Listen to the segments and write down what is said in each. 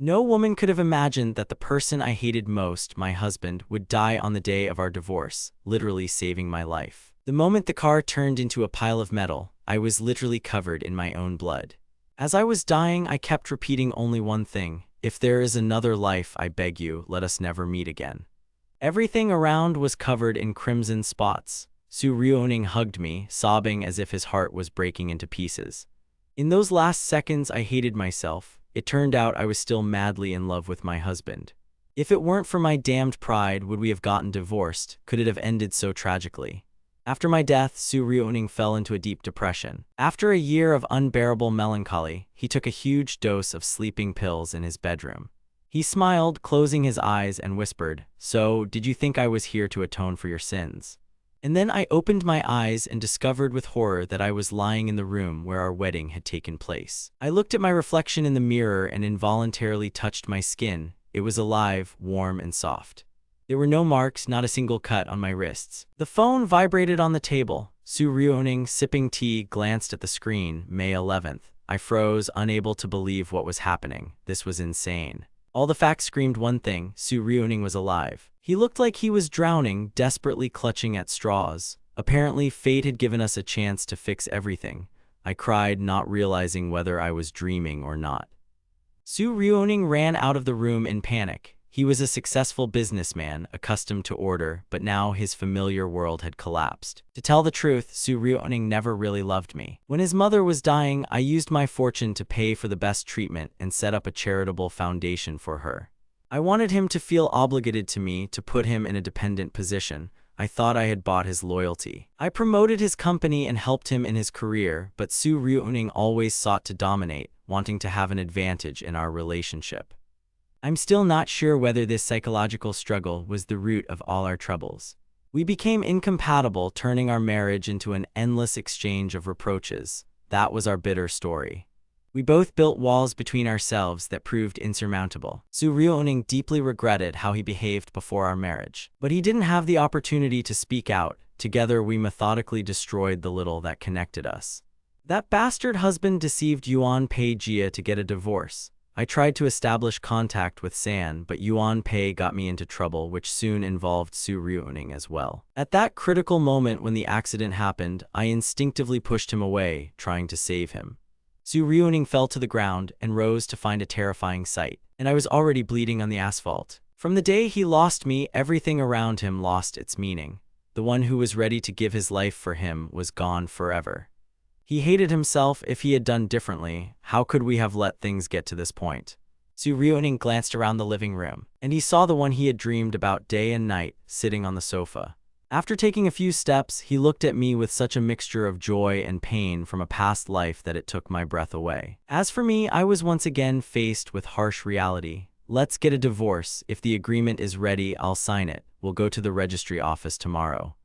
No woman could have imagined that the person I hated most, my husband, would die on the day of our divorce, literally saving my life. The moment the car turned into a pile of metal, I was literally covered in my own blood. As I was dying, I kept repeating only one thing: if there is another life, I beg you, let us never meet again. Everything around was covered in crimson spots. Su Ryoning hugged me, sobbing as if his heart was breaking into pieces. In those last seconds, I hated myself. It turned out I was still madly in love with my husband. If it weren't for my damned pride, would we have gotten divorced? Could it have ended so tragically? After my death, Su Ryoning fell into a deep depression. After a year of unbearable melancholy, he took a huge dose of sleeping pills in his bedroom. He smiled, closing his eyes, and whispered, "So, did you think I was here to atone for your sins?" And then I opened my eyes and discovered with horror that I was lying in the room where our wedding had taken place. I looked at my reflection in the mirror and involuntarily touched my skin. It was alive, warm, and soft. There were no marks, not a single cut on my wrists. The phone vibrated on the table. Su Ryoning, sipping tea, glanced at the screen. May 11th. I froze, unable to believe what was happening. This was insane. All the facts screamed one thing: Su Ryoning was alive. He looked like he was drowning, desperately clutching at straws. Apparently, fate had given us a chance to fix everything. I cried, not realizing whether I was dreaming or not. Su Ryoning ran out of the room in panic. He was a successful businessman, accustomed to order, but now his familiar world had collapsed. To tell the truth, Su Ryoning never really loved me. When his mother was dying, I used my fortune to pay for the best treatment and set up a charitable foundation for her. I wanted him to feel obligated to me, to put him in a dependent position. I thought I had bought his loyalty. I promoted his company and helped him in his career, but Su Ryoning always sought to dominate, wanting to have an advantage in our relationship. I'm still not sure whether this psychological struggle was the root of all our troubles. We became incompatible, turning our marriage into an endless exchange of reproaches. That was our bitter story. We both built walls between ourselves that proved insurmountable. Su Ryoning deeply regretted how he behaved before our marriage, but he didn't have the opportunity to speak out. Together, we methodically destroyed the little that connected us. That bastard husband deceived Yuan Pei Jia to get a divorce. I tried to establish contact with San, but Yuan Pei got me into trouble, which soon involved Su Ryoning as well. At that critical moment when the accident happened, I instinctively pushed him away, trying to save him. Su Ryoning fell to the ground and rose to find a terrifying sight, and I was already bleeding on the asphalt. From the day he lost me, everything around him lost its meaning. The one who was ready to give his life for him was gone forever. He hated himself. If he had done differently, how could we have let things get to this point? Su Ryoning glanced around the living room, and he saw the one he had dreamed about day and night, sitting on the sofa. After taking a few steps, he looked at me with such a mixture of joy and pain from a past life that it took my breath away. As for me, I was once again faced with harsh reality. Let's get a divorce. If the agreement is ready, I'll sign it. We'll go to the registry office tomorrow.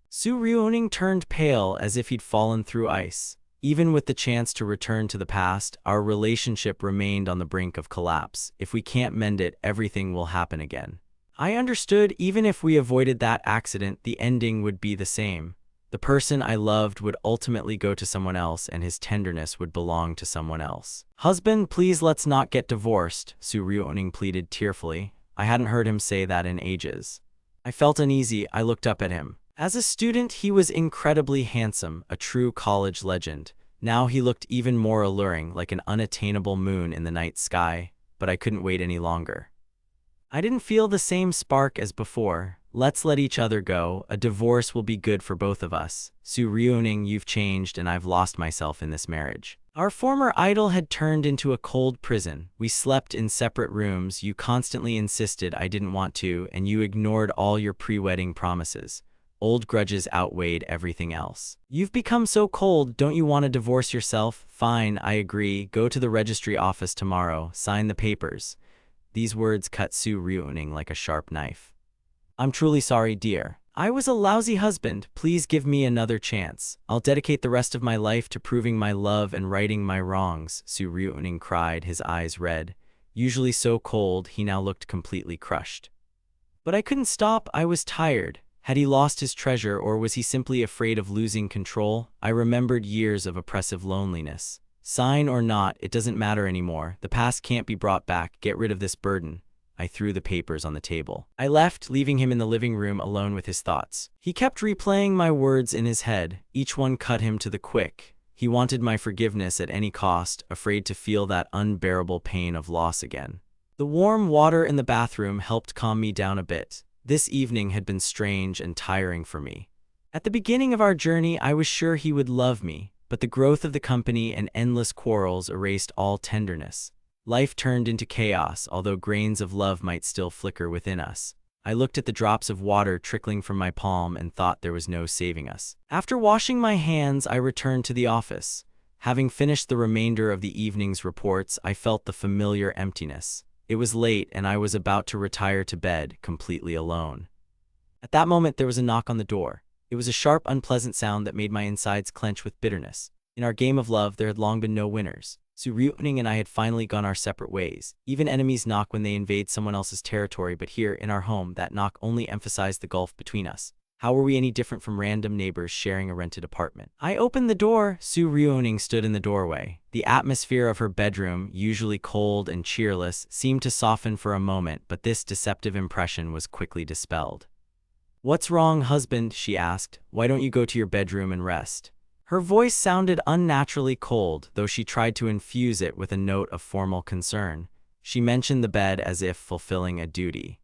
Su Ryoning turned pale as if he'd fallen through ice. Even with the chance to return to the past, our relationship remained on the brink of collapse. If we can't mend it, everything will happen again. I understood even if we avoided that accident, the ending would be the same. The person I loved would ultimately go to someone else, and his tenderness would belong to someone else. "Husband, please let's not get divorced," Su Ryoning pleaded tearfully. I hadn't heard him say that in ages. I felt uneasy. I looked up at him. As a student, he was incredibly handsome, a true college legend. Now he looked even more alluring, like an unattainable moon in the night sky, but I couldn't wait any longer. I didn't feel the same spark as before. Let's let each other go. A divorce will be good for both of us. Su Ryoning, you've changed and I've lost myself in this marriage. Our former idol had turned into a cold prison. We slept in separate rooms. You constantly insisted I didn't want to, and you ignored all your pre-wedding promises. Old grudges outweighed everything else. You've become so cold. Don't you want to divorce yourself? Fine, I agree. Go to the registry office tomorrow. Sign the papers. These words cut Su Ryoning like a sharp knife. I'm truly sorry, dear. I was a lousy husband. Please give me another chance. I'll dedicate the rest of my life to proving my love and righting my wrongs, Su Ryoning cried, his eyes red. Usually so cold, he now looked completely crushed. But I couldn't stop. I was tired. Had he lost his treasure, or was he simply afraid of losing control? I remembered years of oppressive loneliness. Sign or not, it doesn't matter anymore. The past can't be brought back. Get rid of this burden. I threw the papers on the table. I left, leaving him in the living room alone with his thoughts. He kept replaying my words in his head. Each one cut him to the quick. He wanted my forgiveness at any cost, afraid to feel that unbearable pain of loss again. The warm water in the bathroom helped calm me down a bit. This evening had been strange and tiring for me. At the beginning of our journey, I was sure he would love me, but the growth of the company and endless quarrels erased all tenderness. Life turned into chaos, although grains of love might still flicker within us. I looked at the drops of water trickling from my palm and thought there was no saving us. After washing my hands, I returned to the office. Having finished the remainder of the evening's reports, I felt the familiar emptiness. It was late, and I was about to retire to bed, completely alone. At that moment, there was a knock on the door. It was a sharp, unpleasant sound that made my insides clench with bitterness. In our game of love, there had long been no winners. Ryuning and I had finally gone our separate ways. Even enemies knock when they invade someone else's territory, but here, in our home, that knock only emphasized the gulf between us. How were we any different from random neighbors sharing a rented apartment? I opened the door. Ryuning stood in the doorway. The atmosphere of her bedroom, usually cold and cheerless, seemed to soften for a moment, but this deceptive impression was quickly dispelled. "What's wrong, husband?" she asked. "Why don't you go to your bedroom and rest?" Her voice sounded unnaturally cold, though she tried to infuse it with a note of formal concern. She mentioned the bed as if fulfilling a duty.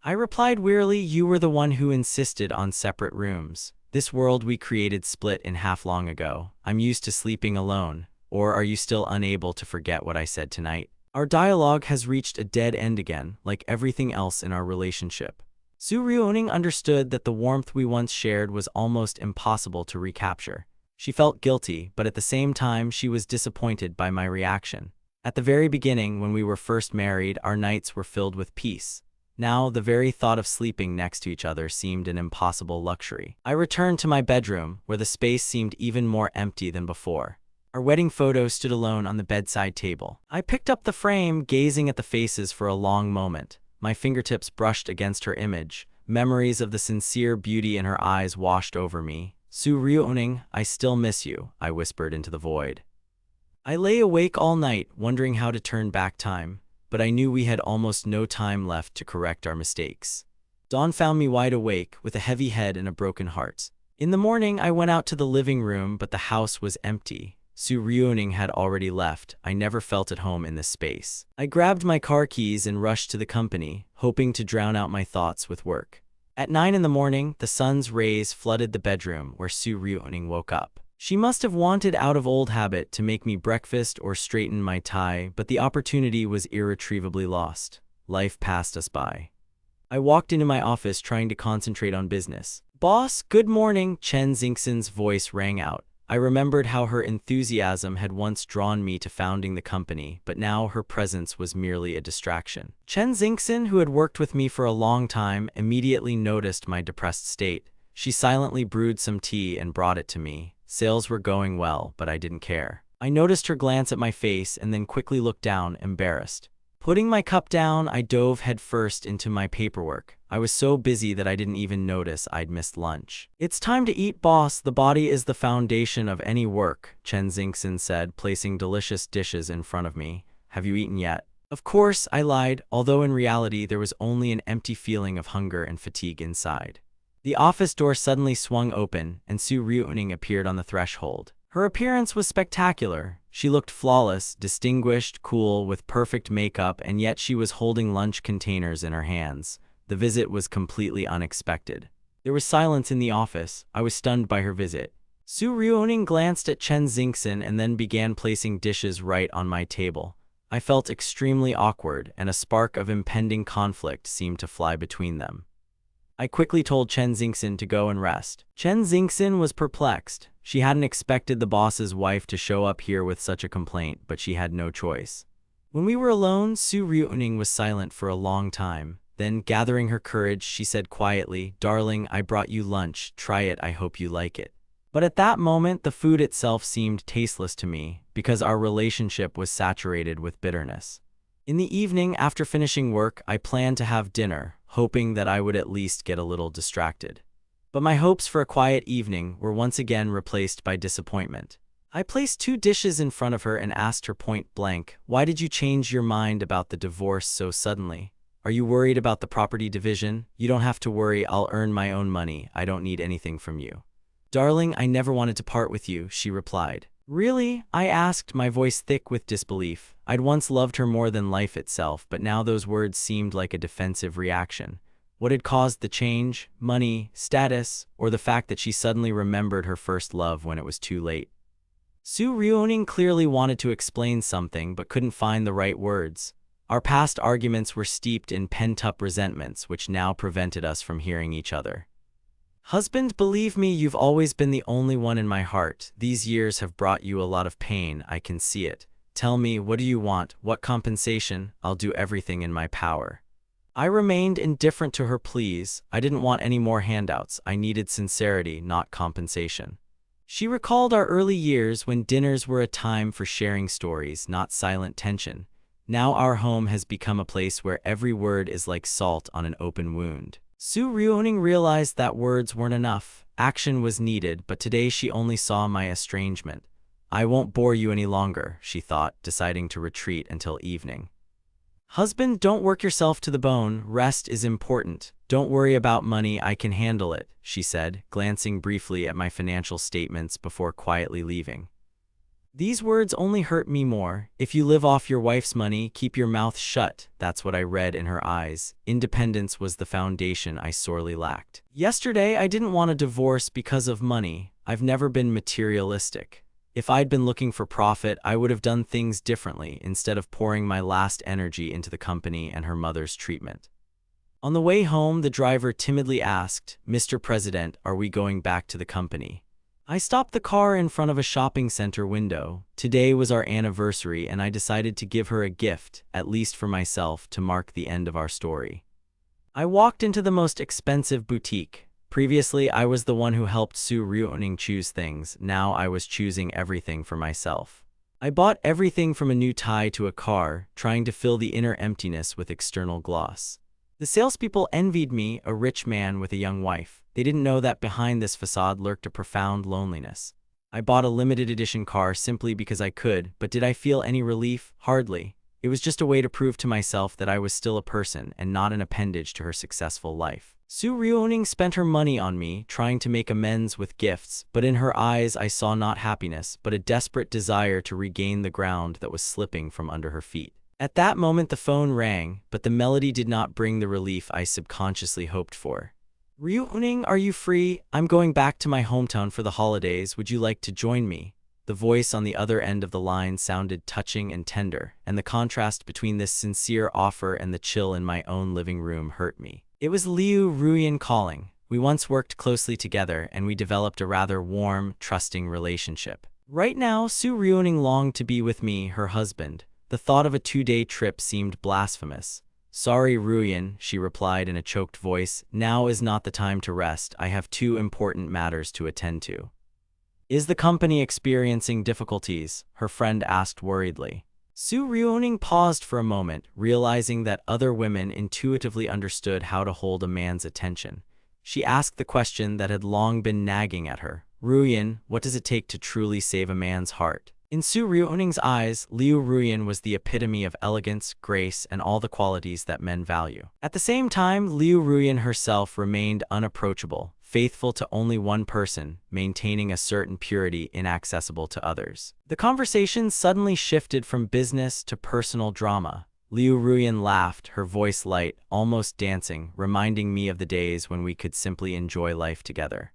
I replied wearily, "You were the one who insisted on separate rooms. This world we created split in half long ago. I'm used to sleeping alone. Or are you still unable to forget what I said tonight?" Our dialogue has reached a dead end again, like everything else in our relationship. Ryuning understood that the warmth we once shared was almost impossible to recapture. She felt guilty, but at the same time, she was disappointed by my reaction. At the very beginning, when we were first married, our nights were filled with peace. Now, the very thought of sleeping next to each other seemed an impossible luxury. I returned to my bedroom, where the space seemed even more empty than before. Our wedding photo stood alone on the bedside table. I picked up the frame, gazing at the faces for a long moment. My fingertips brushed against her image. Memories of the sincere beauty in her eyes washed over me. "Ryuning, I still miss you," I whispered into the void. I lay awake all night, wondering how to turn back time, but I knew we had almost no time left to correct our mistakes. Dawn found me wide awake, with a heavy head and a broken heart. In the morning, I went out to the living room, but the house was empty. Ryuning had already left. I never felt at home in this space. I grabbed my car keys and rushed to the company, hoping to drown out my thoughts with work. At 9 in the morning, the sun's rays flooded the bedroom where Ryuning woke up. She must have wanted out of old habit to make me breakfast or straighten my tie, but the opportunity was irretrievably lost. Life passed us by. I walked into my office trying to concentrate on business. "Boss, good morning," Chen Xingxin's voice rang out. I remembered how her enthusiasm had once drawn me to founding the company, but now her presence was merely a distraction. Chen Xingxin, who had worked with me for a long time, immediately noticed my depressed state. She silently brewed some tea and brought it to me. Sales were going well, but I didn't care. I noticed her glance at my face and then quickly looked down, embarrassed. Putting my cup down, I dove headfirst into my paperwork. I was so busy that I didn't even notice I'd missed lunch. "It's time to eat, boss. The body is the foundation of any work," Chen Xingxin said, placing delicious dishes in front of me. "Have you eaten yet?" Of course, I lied, although in reality there was only an empty feeling of hunger and fatigue inside. The office door suddenly swung open, and Ryuning appeared on the threshold. Her appearance was spectacular. She looked flawless, distinguished, cool, with perfect makeup, and yet she was holding lunch containers in her hands. The visit was completely unexpected. There was silence in the office. I was stunned by her visit. Ryuning glanced at Chen Xingxin and then began placing dishes right on my table. I felt extremely awkward, and a spark of impending conflict seemed to fly between them. I quickly told Chen Xingxin to go and rest. Chen Xingxin was perplexed. She hadn't expected the boss's wife to show up here with such a complaint, but she had no choice. When we were alone, Ryuning was silent for a long time. Then, gathering her courage, she said quietly, "Darling, I brought you lunch. Try it, I hope you like it." But at that moment, the food itself seemed tasteless to me, because our relationship was saturated with bitterness. In the evening, after finishing work, I planned to have dinner, hoping that I would at least get a little distracted. But my hopes for a quiet evening were once again replaced by disappointment. I placed 2 dishes in front of her and asked her point blank, "Why did you change your mind about the divorce so suddenly? Are you worried about the property division? You don't have to worry, I'll earn my own money. I don't need anything from you." "Darling, I never wanted to part with you," she replied. "Really?" I asked, my voice thick with disbelief. I'd once loved her more than life itself, but now those words seemed like a defensive reaction. What had caused the change? Money, status, or the fact that she suddenly remembered her first love when it was too late? Su Ryuning clearly wanted to explain something but couldn't find the right words. Our past arguments were steeped in pent-up resentments which now prevented us from hearing each other. "Husband, believe me, you've always been the only one in my heart. These years have brought you a lot of pain, I can see it. Tell me, what do you want? What compensation? I'll do everything in my power." I remained indifferent to her pleas. I didn't want any more handouts. I needed sincerity, not compensation. She recalled our early years when dinners were a time for sharing stories, not silent tension. Now our home has become a place where every word is like salt on an open wound. Su Ryuning realized that words weren't enough. Action was needed, but today she only saw my estrangement. "I won't bore you any longer," she thought, deciding to retreat until evening. "Husband, don't work yourself to the bone. Rest is important. Don't worry about money, I can handle it," she said, glancing briefly at my financial statements before quietly leaving. These words only hurt me more. "If you live off your wife's money, keep your mouth shut." That's what I read in her eyes. Independence was the foundation I sorely lacked. Yesterday, I didn't want a divorce because of money. I've never been materialistic. If I'd been looking for profit, I would have done things differently instead of pouring my last energy into the company and her mother's treatment. On the way home, the driver timidly asked, "Mr. President, are we going back to the company?" I stopped the car in front of a shopping center window. Today was our anniversary, and I decided to give her a gift, at least for myself, to mark the end of our story. I walked into the most expensive boutique. Previously, I was the one who helped Su Ryuning choose things. Now I was choosing everything for myself. I bought everything from a new tie to a car, trying to fill the inner emptiness with external gloss. The salespeople envied me, a rich man with a young wife. They didn't know that behind this facade lurked a profound loneliness. I bought a limited edition car simply because I could, but did I feel any relief? Hardly. It was just a way to prove to myself that I was still a person and not an appendage to her successful life. Su Ryuning spent her money on me, trying to make amends with gifts, but in her eyes I saw not happiness, but a desperate desire to regain the ground that was slipping from under her feet. At that moment the phone rang, but the melody did not bring the relief I subconsciously hoped for. "Ryuning, are you free? I'm going back to my hometown for the holidays. Would you like to join me?" The voice on the other end of the line sounded touching and tender, and the contrast between this sincere offer and the chill in my own living room hurt me. It was Liu Ruyan calling. We once worked closely together, and we developed a rather warm, trusting relationship. Right now, Su Ryuning longed to be with me, her husband. The thought of a 2-day trip seemed blasphemous. "Sorry, Ruyan," she replied in a choked voice. "Now is not the time to rest. I have 2 important matters to attend to." "Is the company experiencing difficulties?" her friend asked worriedly. Su Ryuning paused for a moment, realizing that other women intuitively understood how to hold a man's attention. She asked the question that had long been nagging at her. "Ruyan, what does it take to truly save a man's heart?" In Su Ryuning's eyes, Liu Ruyan was the epitome of elegance, grace, and all the qualities that men value. At the same time, Liu Ruyan herself remained unapproachable, faithful to only one person, maintaining a certain purity inaccessible to others. The conversation suddenly shifted from business to personal drama. Liu Ruyan laughed, her voice light, almost dancing, reminding me of the days when we could simply enjoy life together.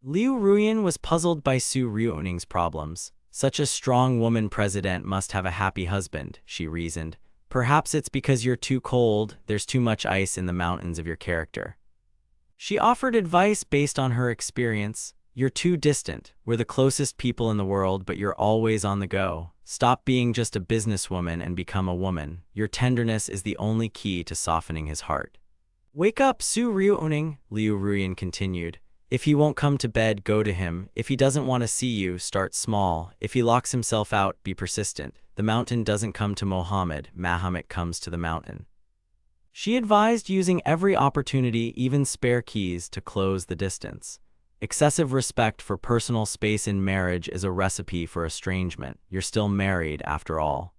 Liu Ruyan was puzzled by Su Ryuning's problems. "Such a strong woman president must have a happy husband," she reasoned. "Perhaps it's because you're too cold, there's too much ice in the mountains of your character." She offered advice based on her experience. "You're too distant. We're the closest people in the world, but you're always on the go. Stop being just a businesswoman and become a woman. Your tenderness is the only key to softening his heart." "Wake up, Su Ryuning," Liu Ruyan continued. "If he won't come to bed, go to him. If he doesn't want to see you, start small. If he locks himself out, be persistent. The mountain doesn't come to Mohammed, Mahomet comes to the mountain." She advised using every opportunity, even spare keys, to close the distance. Excessive respect for personal space in marriage is a recipe for estrangement. You're still married, after all.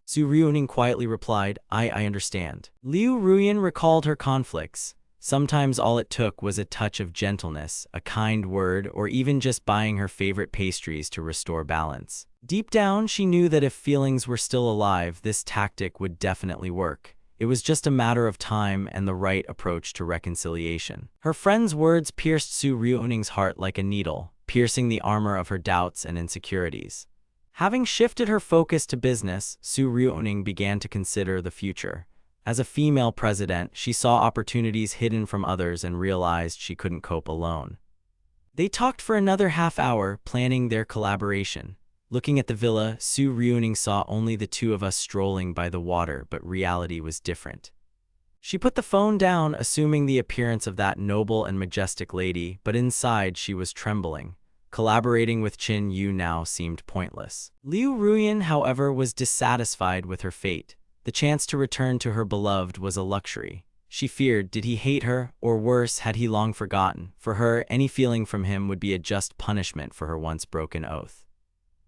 Su Ryuning quietly replied, I understand. Liu Ruyan recalled her conflicts. Sometimes all it took was a touch of gentleness, a kind word, or even just buying her favorite pastries to restore balance. Deep down, she knew that if feelings were still alive, this tactic would definitely work. It was just a matter of time and the right approach to reconciliation. Her friend's words pierced Su Ryuning's heart like a needle, piercing the armor of her doubts and insecurities. Having shifted her focus to business, Su Ryuning began to consider the future. As a female president, she saw opportunities hidden from others and realized she couldn't cope alone. They talked for another half-hour, planning their collaboration. Looking at the villa, Su Ryuning saw only the two of us strolling by the water, but reality was different. She put the phone down, assuming the appearance of that noble and majestic lady, but inside she was trembling. Collaborating with Qin Yu now seemed pointless. Liu Ruyan, however, was dissatisfied with her fate. The chance to return to her beloved was a luxury. She feared, did he hate her, or worse, had he long forgotten? For her, any feeling from him would be a just punishment for her once broken oath.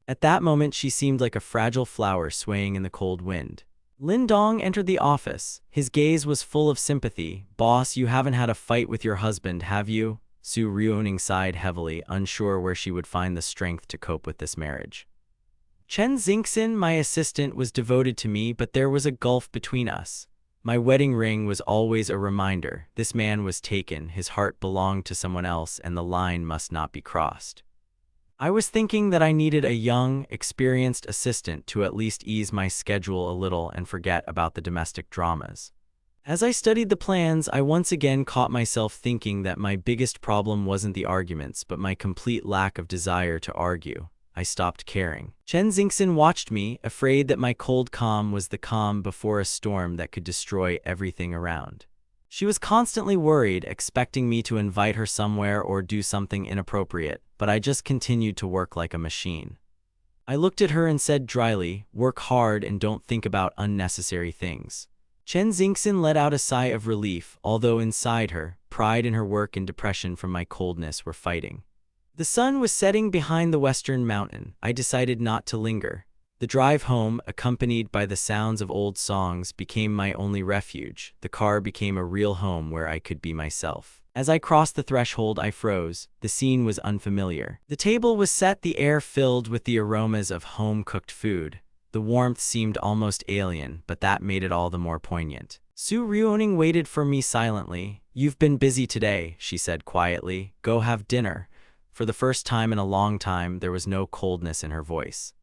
At that moment, she seemed like a fragile flower swaying in the cold wind. Lin Dong entered the office. His gaze was full of sympathy. Boss, you haven't had a fight with your husband, have you? Su Ryuning sighed heavily, unsure where she would find the strength to cope with this marriage. Chen Xingxin, my assistant, was devoted to me, but there was a gulf between us. My wedding ring was always a reminder. This man was taken, his heart belonged to someone else, and the line must not be crossed. I was thinking that I needed a young, experienced assistant to at least ease my schedule a little and forget about the domestic dramas. As I studied the plans, I once again caught myself thinking that my biggest problem wasn't the arguments, but my complete lack of desire to argue. I stopped caring. Chen Xingxin watched me, afraid that my cold calm was the calm before a storm that could destroy everything around. She was constantly worried, expecting me to invite her somewhere or do something inappropriate, but I just continued to work like a machine. I looked at her and said dryly, work hard and don't think about unnecessary things. Chen Xingxin let out a sigh of relief, although inside her, pride in her work and depression from my coldness were fighting. The sun was setting behind the western mountain. I decided not to linger. The drive home, accompanied by the sounds of old songs, became my only refuge. The car became a real home where I could be myself. As I crossed the threshold, I froze. The scene was unfamiliar. The table was set, the air filled with the aromas of home-cooked food. The warmth seemed almost alien, but that made it all the more poignant. Su Ryuning waited for me silently. You've been busy today, she said quietly. Go have dinner. For the first time in a long time, there was no coldness in her voice.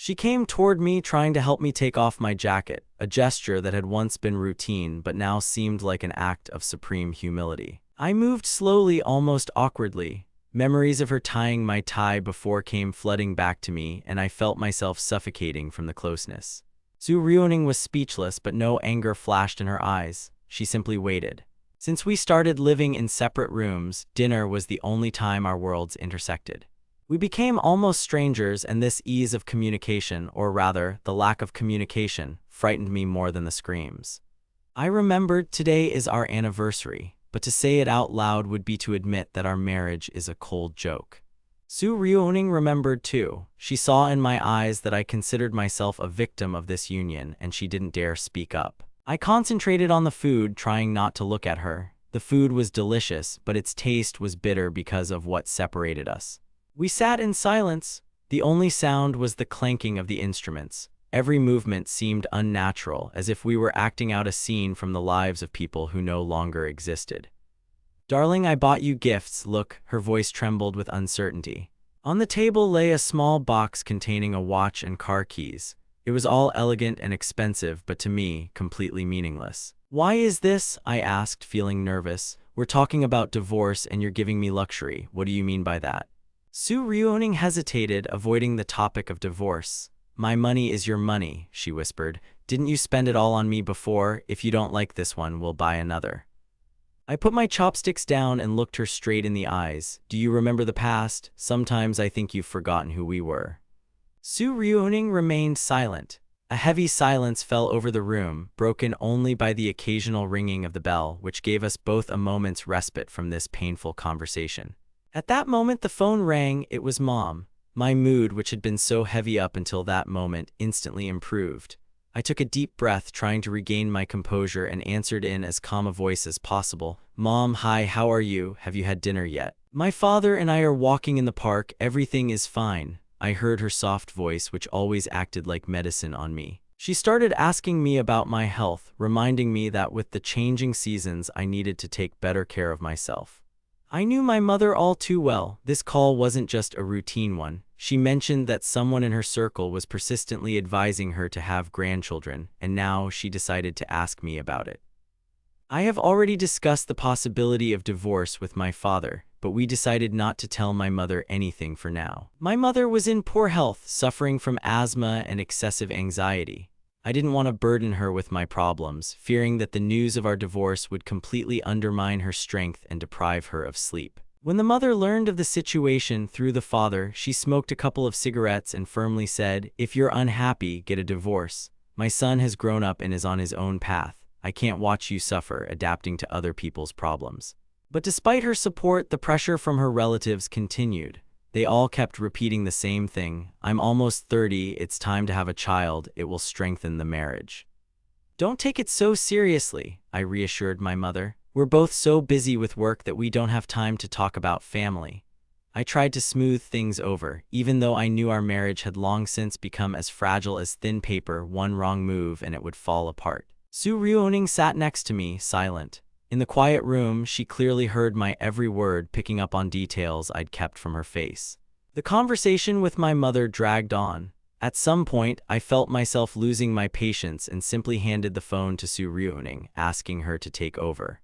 She came toward me, trying to help me take off my jacket, a gesture that had once been routine but now seemed like an act of supreme humility. I moved slowly, almost awkwardly. Memories of her tying my tie before came flooding back to me, and I felt myself suffocating from the closeness. Su Ryuning was speechless, but no anger flashed in her eyes. She simply waited. Since we started living in separate rooms, dinner was the only time our worlds intersected. We became almost strangers, and this ease of communication, or rather, the lack of communication, frightened me more than the screams. I remembered today is our anniversary, but to say it out loud would be to admit that our marriage is a cold joke. Su Ryuning remembered too. She saw in my eyes that I considered myself a victim of this union, and she didn't dare speak up. I concentrated on the food, trying not to look at her. The food was delicious, but its taste was bitter because of what separated us. We sat in silence. The only sound was the clanking of the instruments. Every movement seemed unnatural, as if we were acting out a scene from the lives of people who no longer existed. Darling, I bought you gifts. Look, her voice trembled with uncertainty. On the table lay a small box containing a watch and car keys. It was all elegant and expensive, but to me, completely meaningless. Why is this? I asked, feeling nervous. We're talking about divorce and you're giving me luxury. What do you mean by that? Su Ryuning hesitated, avoiding the topic of divorce. My money is your money, she whispered. Didn't you spend it all on me before? If you don't like this one, we'll buy another. I put my chopsticks down and looked her straight in the eyes. Do you remember the past? Sometimes I think you've forgotten who we were. Su Ryuning remained silent. A heavy silence fell over the room, broken only by the occasional ringing of the bell, which gave us both a moment's respite from this painful conversation. At that moment, the phone rang. It was Mom. My mood, which had been so heavy up until that moment, instantly improved. I took a deep breath, trying to regain my composure, and answered in as calm a voice as possible. Mom, hi, how are you? Have you had dinner yet? My father and I are walking in the park. Everything is fine. I heard her soft voice, which always acted like medicine on me. She started asking me about my health, reminding me that with the changing seasons, I needed to take better care of myself. I knew my mother all too well. This call wasn't just a routine one. She mentioned that someone in her circle was persistently advising her to have grandchildren, and now she decided to ask me about it. I have already discussed the possibility of divorce with my father, but we decided not to tell my mother anything for now. My mother was in poor health, suffering from asthma and excessive anxiety. I didn't want to burden her with my problems, fearing that the news of our divorce would completely undermine her strength and deprive her of sleep. When the mother learned of the situation through the father, she smoked a couple of cigarettes and firmly said, "If you're unhappy, get a divorce. My son has grown up and is on his own path. I can't watch you suffer, adapting to other people's problems." But despite her support, the pressure from her relatives continued. They all kept repeating the same thing. "I'm almost 30, it's time to have a child, it will strengthen the marriage." "Don't take it so seriously," I reassured my mother. "We're both so busy with work that we don't have time to talk about family." I tried to smooth things over, even though I knew our marriage had long since become as fragile as thin paper. One wrong move and it would fall apart. Su Ryuning sat next to me, silent. In the quiet room, she clearly heard my every word, picking up on details I'd kept from her face. The conversation with my mother dragged on. At some point, I felt myself losing my patience and simply handed the phone to Su Ryuning, asking her to take over.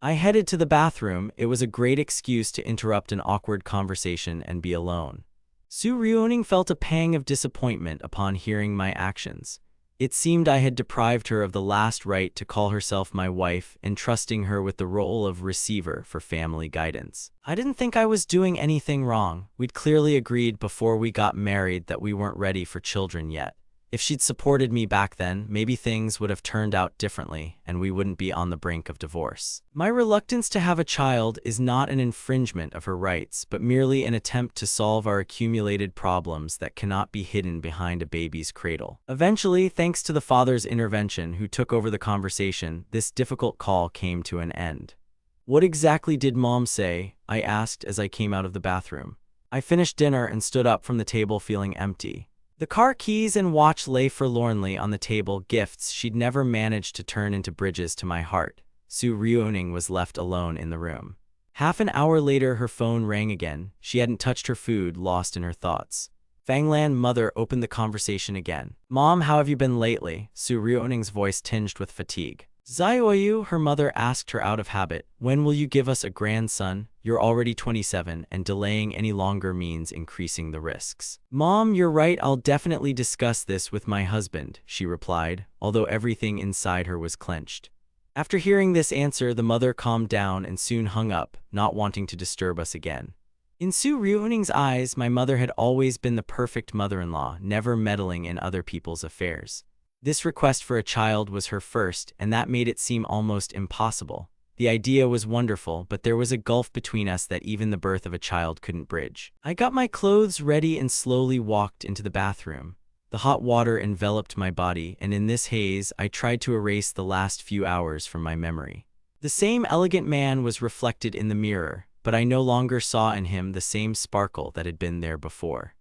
I headed to the bathroom. It was a great excuse to interrupt an awkward conversation and be alone. Su Ryuning felt a pang of disappointment upon hearing my actions. It seemed I had deprived her of the last right to call herself my wife, entrusting her with the role of receiver for family guidance. I didn't think I was doing anything wrong. We'd clearly agreed before we got married that we weren't ready for children yet. If she'd supported me back then, maybe things would have turned out differently, and we wouldn't be on the brink of divorce. My reluctance to have a child is not an infringement of her rights, but merely an attempt to solve our accumulated problems that cannot be hidden behind a baby's cradle. Eventually, thanks to the father's intervention, who took over the conversation, this difficult call came to an end. "What exactly did Mom say?" I asked as I came out of the bathroom. I finished dinner and stood up from the table feeling empty. The car keys and watch lay forlornly on the table, gifts she'd never managed to turn into bridges to my heart. Su Ryuning was left alone in the room. Half an hour later, her phone rang again. She hadn't touched her food, lost in her thoughts. Fanglan mother opened the conversation again. "Mom, how have you been lately?" Su Ryuning's voice tinged with fatigue. "Zioyu," her mother asked her out of habit. "When will you give us a grandson? You're already 27, and delaying any longer means increasing the risks." "Mom, you're right, I'll definitely discuss this with my husband," she replied, although everything inside her was clenched. After hearing this answer, the mother calmed down and soon hung up, not wanting to disturb us again. In Su Ryuning's eyes, my mother had always been the perfect mother-in-law, never meddling in other people's affairs. This request for a child was her first, and that made it seem almost impossible. The idea was wonderful, but there was a gulf between us that even the birth of a child couldn't bridge. I got my clothes ready and slowly walked into the bathroom. The hot water enveloped my body, and in this haze, I tried to erase the last few hours from my memory. The same elegant man was reflected in the mirror, but I no longer saw in him the same sparkle that had been there before.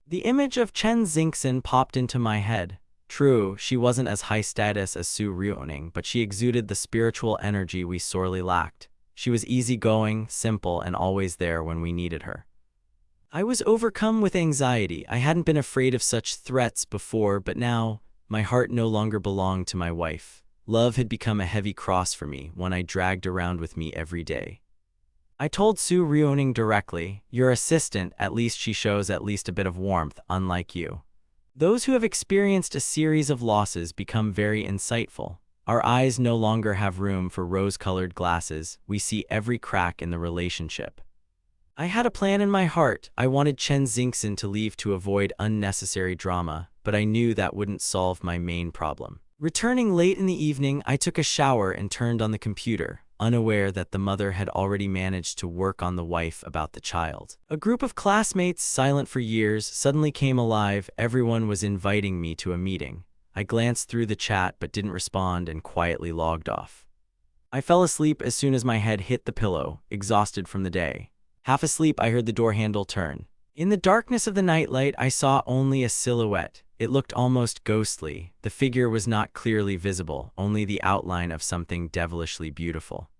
The image of Chen Xingxin popped into my head. True, she wasn't as high status as Su Ryuning, but she exuded the spiritual energy we sorely lacked. She was easygoing, simple, and always there when we needed her. I was overcome with anxiety. I hadn't been afraid of such threats before, but now, my heart no longer belonged to my wife. Love had become a heavy cross for me, one I dragged around with me every day. I told Su Ryuning directly, "Your assistant, at least she shows at least a bit of warmth, unlike you." Those who have experienced a series of losses become very insightful. Our eyes no longer have room for rose-colored glasses. We see every crack in the relationship. I had a plan in my heart. I wanted Chen Xingxin to leave to avoid unnecessary drama, but I knew that wouldn't solve my main problem. Returning late in the evening, I took a shower and turned on the computer. unaware that the mother had already managed to work on the wife about the child. A group of classmates, silent for years, suddenly came alive. Everyone was inviting me to a meeting. I glanced through the chat but didn't respond and quietly logged off. I fell asleep as soon as my head hit the pillow, exhausted from the day. Half asleep, I heard the door handle turn. In the darkness of the nightlight, I saw only a silhouette. It looked almost ghostly. The figure was not clearly visible, only the outline of something devilishly beautiful.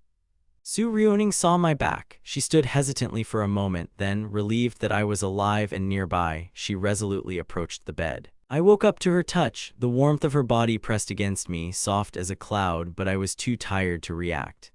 Su Ryuning saw my back. She stood hesitantly for a moment, then, relieved that I was alive and nearby, she resolutely approached the bed. I woke up to her touch, the warmth of her body pressed against me, soft as a cloud, but I was too tired to react.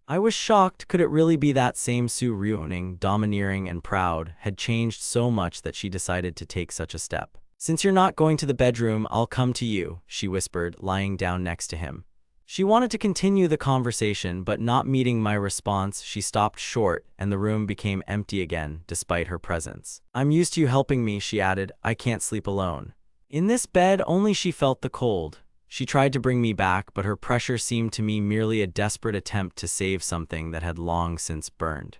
I was shocked. Could it really be that same Su Ryuning, domineering and proud, had changed so much that she decided to take such a step? "Since you're not going to the bedroom, I'll come to you," she whispered, lying down next to him. She wanted to continue the conversation, but not meeting my response, she stopped short, and the room became empty again, despite her presence. "I'm used to you helping me," she added. "I can't sleep alone." In this bed, only she felt the cold. She tried to bring me back, but her pressure seemed to me merely a desperate attempt to save something that had long since burned.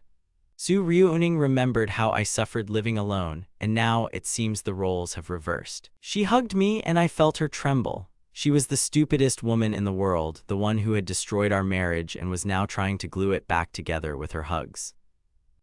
Su Ryuning remembered how I suffered living alone, and now it seems the roles have reversed. She hugged me, and I felt her tremble. She was the stupidest woman in the world, the one who had destroyed our marriage and was now trying to glue it back together with her hugs.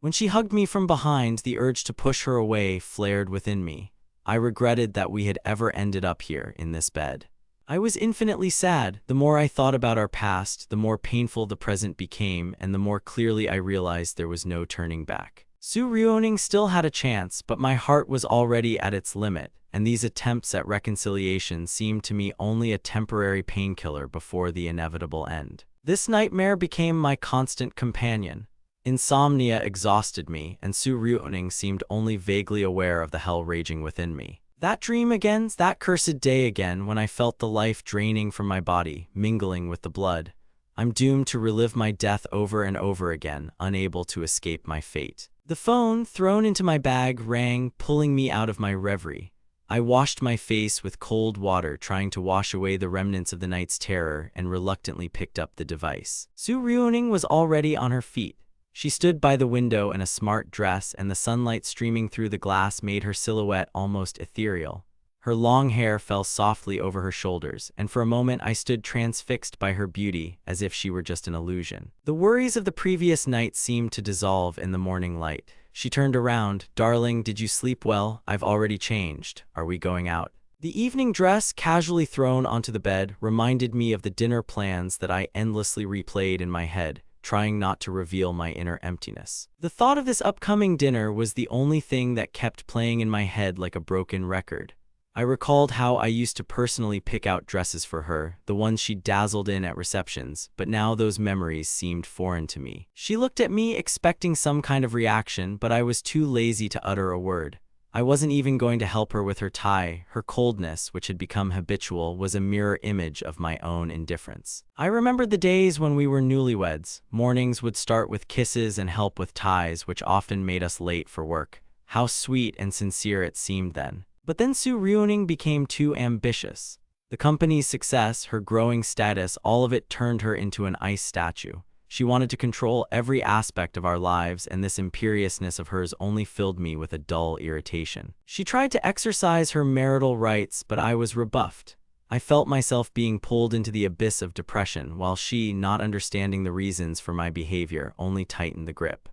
When she hugged me from behind, the urge to push her away flared within me. I regretted that we had ever ended up here in this bed. I was infinitely sad. The more I thought about our past, the more painful the present became, and the more clearly I realized there was no turning back. Su Ryuning still had a chance, but my heart was already at its limit, and these attempts at reconciliation seemed to me only a temporary painkiller before the inevitable end. This nightmare became my constant companion. Insomnia exhausted me, and Su Ryuning seemed only vaguely aware of the hell raging within me. That dream again, that cursed day again, when I felt the life draining from my body, mingling with the blood. I'm doomed to relive my death over and over again, unable to escape my fate. The phone, thrown into my bag, rang, pulling me out of my reverie. I washed my face with cold water, trying to wash away the remnants of the night's terror, and reluctantly picked up the device. Su Ryuning was already on her feet. She stood by the window in a smart dress, and the sunlight streaming through the glass made her silhouette almost ethereal. Her long hair fell softly over her shoulders, and for a moment I stood transfixed by her beauty, as if she were just an illusion. The worries of the previous night seemed to dissolve in the morning light. She turned around. "Darling, did you sleep well? I've already changed. Are we going out?" The evening dress, casually thrown onto the bed, reminded me of the dinner plans that I endlessly replayed in my head, trying not to reveal my inner emptiness. The thought of this upcoming dinner was the only thing that kept playing in my head like a broken record. I recalled how I used to personally pick out dresses for her, the ones she dazzled in at receptions, but now those memories seemed foreign to me. She looked at me, expecting some kind of reaction, but I was too lazy to utter a word. I wasn't even going to help her with her tie. Her coldness, which had become habitual, was a mirror image of my own indifference. I remembered the days when we were newlyweds. Mornings would start with kisses and help with ties, which often made us late for work. How sweet and sincere it seemed then. But then Su Ryuning became too ambitious. The company's success, her growing status, all of it turned her into an ice statue. She wanted to control every aspect of our lives, and this imperiousness of hers only filled me with a dull irritation. She tried to exercise her marital rights, but I was rebuffed. I felt myself being pulled into the abyss of depression, while she, not understanding the reasons for my behavior, only tightened the grip.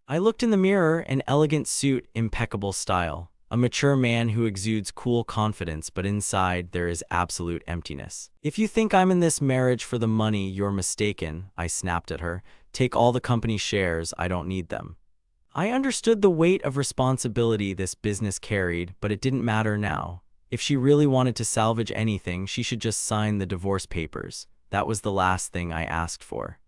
I looked in the mirror, an elegant suit, impeccable style. A mature man who exudes cool confidence, but inside there is absolute emptiness. "If you think I'm in this marriage for the money, you're mistaken," I snapped at her. "Take all the company shares, I don't need them." I understood the weight of responsibility this business carried, but it didn't matter now. If she really wanted to salvage anything, she should just sign the divorce papers. That was the last thing I asked for.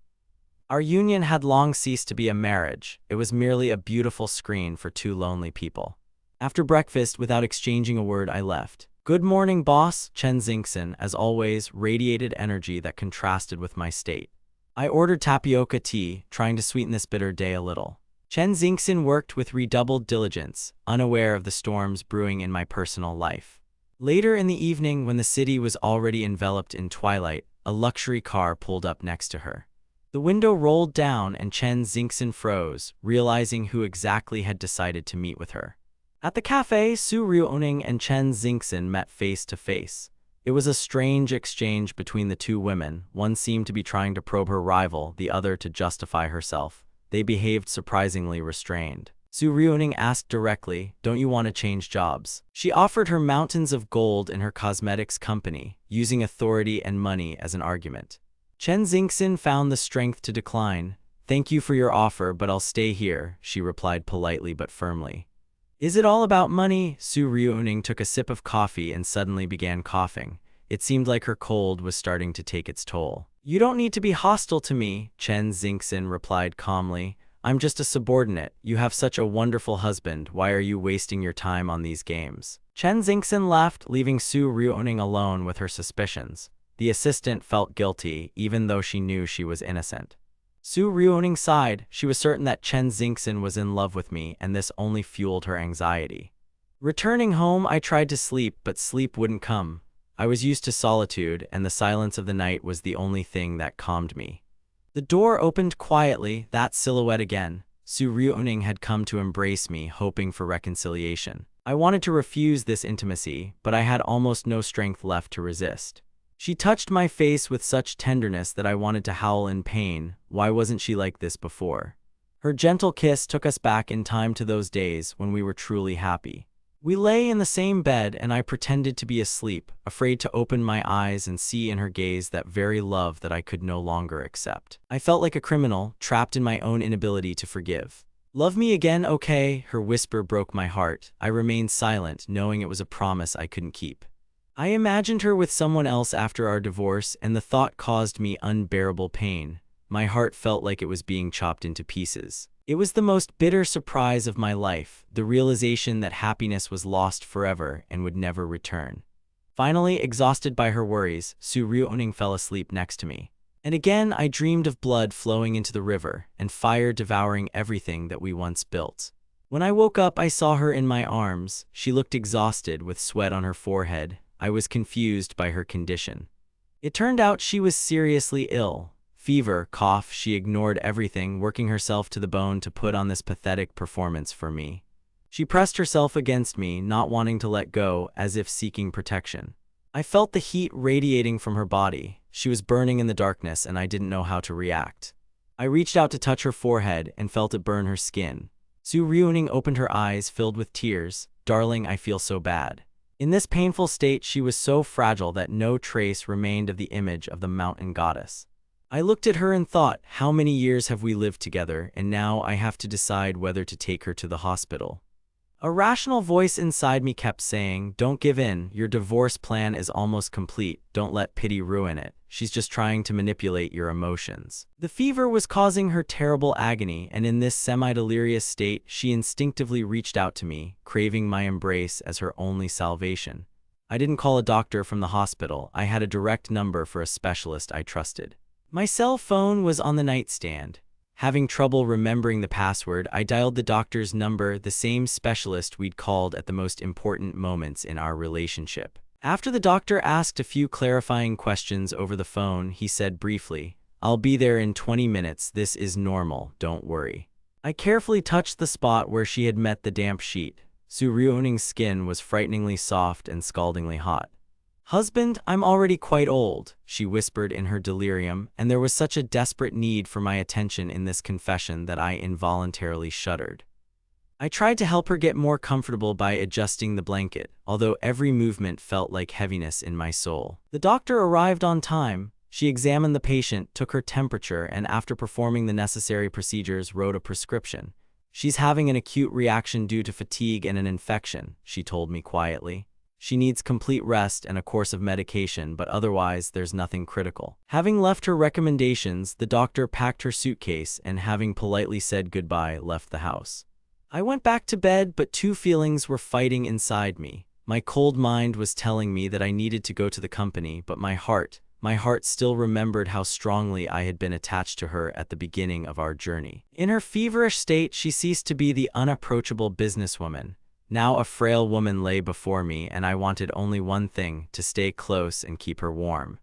Our union had long ceased to be a marriage. It was merely a beautiful screen for two lonely people. After breakfast, without exchanging a word, I left. "Good morning, boss." Chen Xingxin, as always, radiated energy that contrasted with my state. I ordered tapioca tea, trying to sweeten this bitter day a little. Chen Xingxin worked with redoubled diligence, unaware of the storms brewing in my personal life. Later in the evening, when the city was already enveloped in twilight, a luxury car pulled up next to her. The window rolled down and Chen Xingxin froze, realizing who exactly had decided to meet with her. At the cafe, Su Ruoning and Chen Xingxin met face to face. It was a strange exchange between the two women. One seemed to be trying to probe her rival, the other to justify herself. They behaved surprisingly restrained. Su Ruoning asked directly, "Don't you want to change jobs?" She offered her mountains of gold in her cosmetics company, using authority and money as an argument. Chen Xingxin found the strength to decline. "Thank you for your offer, but I'll stay here," she replied politely but firmly. "Is it all about money?" Su Ruoning took a sip of coffee and suddenly began coughing. It seemed like her cold was starting to take its toll. "You don't need to be hostile to me," Chen Xingxin replied calmly. "I'm just a subordinate. You have such a wonderful husband. Why are you wasting your time on these games?" Chen Xingxin left, leaving Su Ruoning alone with her suspicions. The assistant felt guilty, even though she knew she was innocent. Su Ruoning sighed. She was certain that Chen Xingxin was in love with me, and this only fueled her anxiety. Returning home, I tried to sleep, but sleep wouldn't come. I was used to solitude, and the silence of the night was the only thing that calmed me. The door opened quietly, that silhouette again. Su Ruoning had come to embrace me, hoping for reconciliation. I wanted to refuse this intimacy, but I had almost no strength left to resist. She touched my face with such tenderness that I wanted to howl in pain. Why wasn't she like this before? Her gentle kiss took us back in time to those days when we were truly happy. We lay in the same bed, and I pretended to be asleep, afraid to open my eyes and see in her gaze that very love that I could no longer accept. I felt like a criminal, trapped in my own inability to forgive. "Love me again, okay?" Her whisper broke my heart. I remained silent, knowing it was a promise I couldn't keep. I imagined her with someone else after our divorce, and the thought caused me unbearable pain. My heart felt like it was being chopped into pieces. It was the most bitter surprise of my life, the realization that happiness was lost forever and would never return. Finally, exhausted by her worries, Su Ruoning fell asleep next to me. And again I dreamed of blood flowing into the river, and fire devouring everything that we once built. When I woke up, I saw her in my arms. She looked exhausted, with sweat on her forehead. I was confused by her condition. It turned out she was seriously ill. Fever, cough, she ignored everything, working herself to the bone to put on this pathetic performance for me. She pressed herself against me, not wanting to let go, as if seeking protection. I felt the heat radiating from her body. She was burning in the darkness, and I didn't know how to react. I reached out to touch her forehead and felt it burn her skin. Su Ruoning opened her eyes, filled with tears. "Darling, I feel so bad." In this painful state, she was so fragile that no trace remained of the image of the mountain goddess. I looked at her and thought, how many years have we lived together, and now I have to decide whether to take her to the hospital. A rational voice inside me kept saying, "Don't give in, your divorce plan is almost complete, don't let pity ruin it. She's just trying to manipulate your emotions." The fever was causing her terrible agony, and in this semi-delirious state, she instinctively reached out to me, craving my embrace as her only salvation. I didn't call a doctor from the hospital. I had a direct number for a specialist I trusted. My cell phone was on the nightstand. Having trouble remembering the password, I dialed the doctor's number, the same specialist we'd called at the most important moments in our relationship. After the doctor asked a few clarifying questions over the phone, he said briefly, "I'll be there in 20 minutes. This is normal, don't worry." I carefully touched the spot where she had met the damp sheet. Su Ruoning's skin was frighteningly soft and scaldingly hot. "Husband, I'm already quite old," she whispered in her delirium, and there was such a desperate need for my attention in this confession that I involuntarily shuddered. I tried to help her get more comfortable by adjusting the blanket, although every movement felt like heaviness in my soul. The doctor arrived on time. She examined the patient, took her temperature, and after performing the necessary procedures, wrote a prescription. "She's having an acute reaction due to fatigue and an infection," she told me quietly. "She needs complete rest and a course of medication, but otherwise there's nothing critical." Having left her recommendations, the doctor packed her suitcase and, having politely said goodbye, left the house. I went back to bed, but two feelings were fighting inside me. My cold mind was telling me that I needed to go to the company, but my heart still remembered how strongly I had been attached to her at the beginning of our journey. In her feverish state, she ceased to be the unapproachable businesswoman. Now a frail woman lay before me, and I wanted only one thing: to stay close and keep her warm.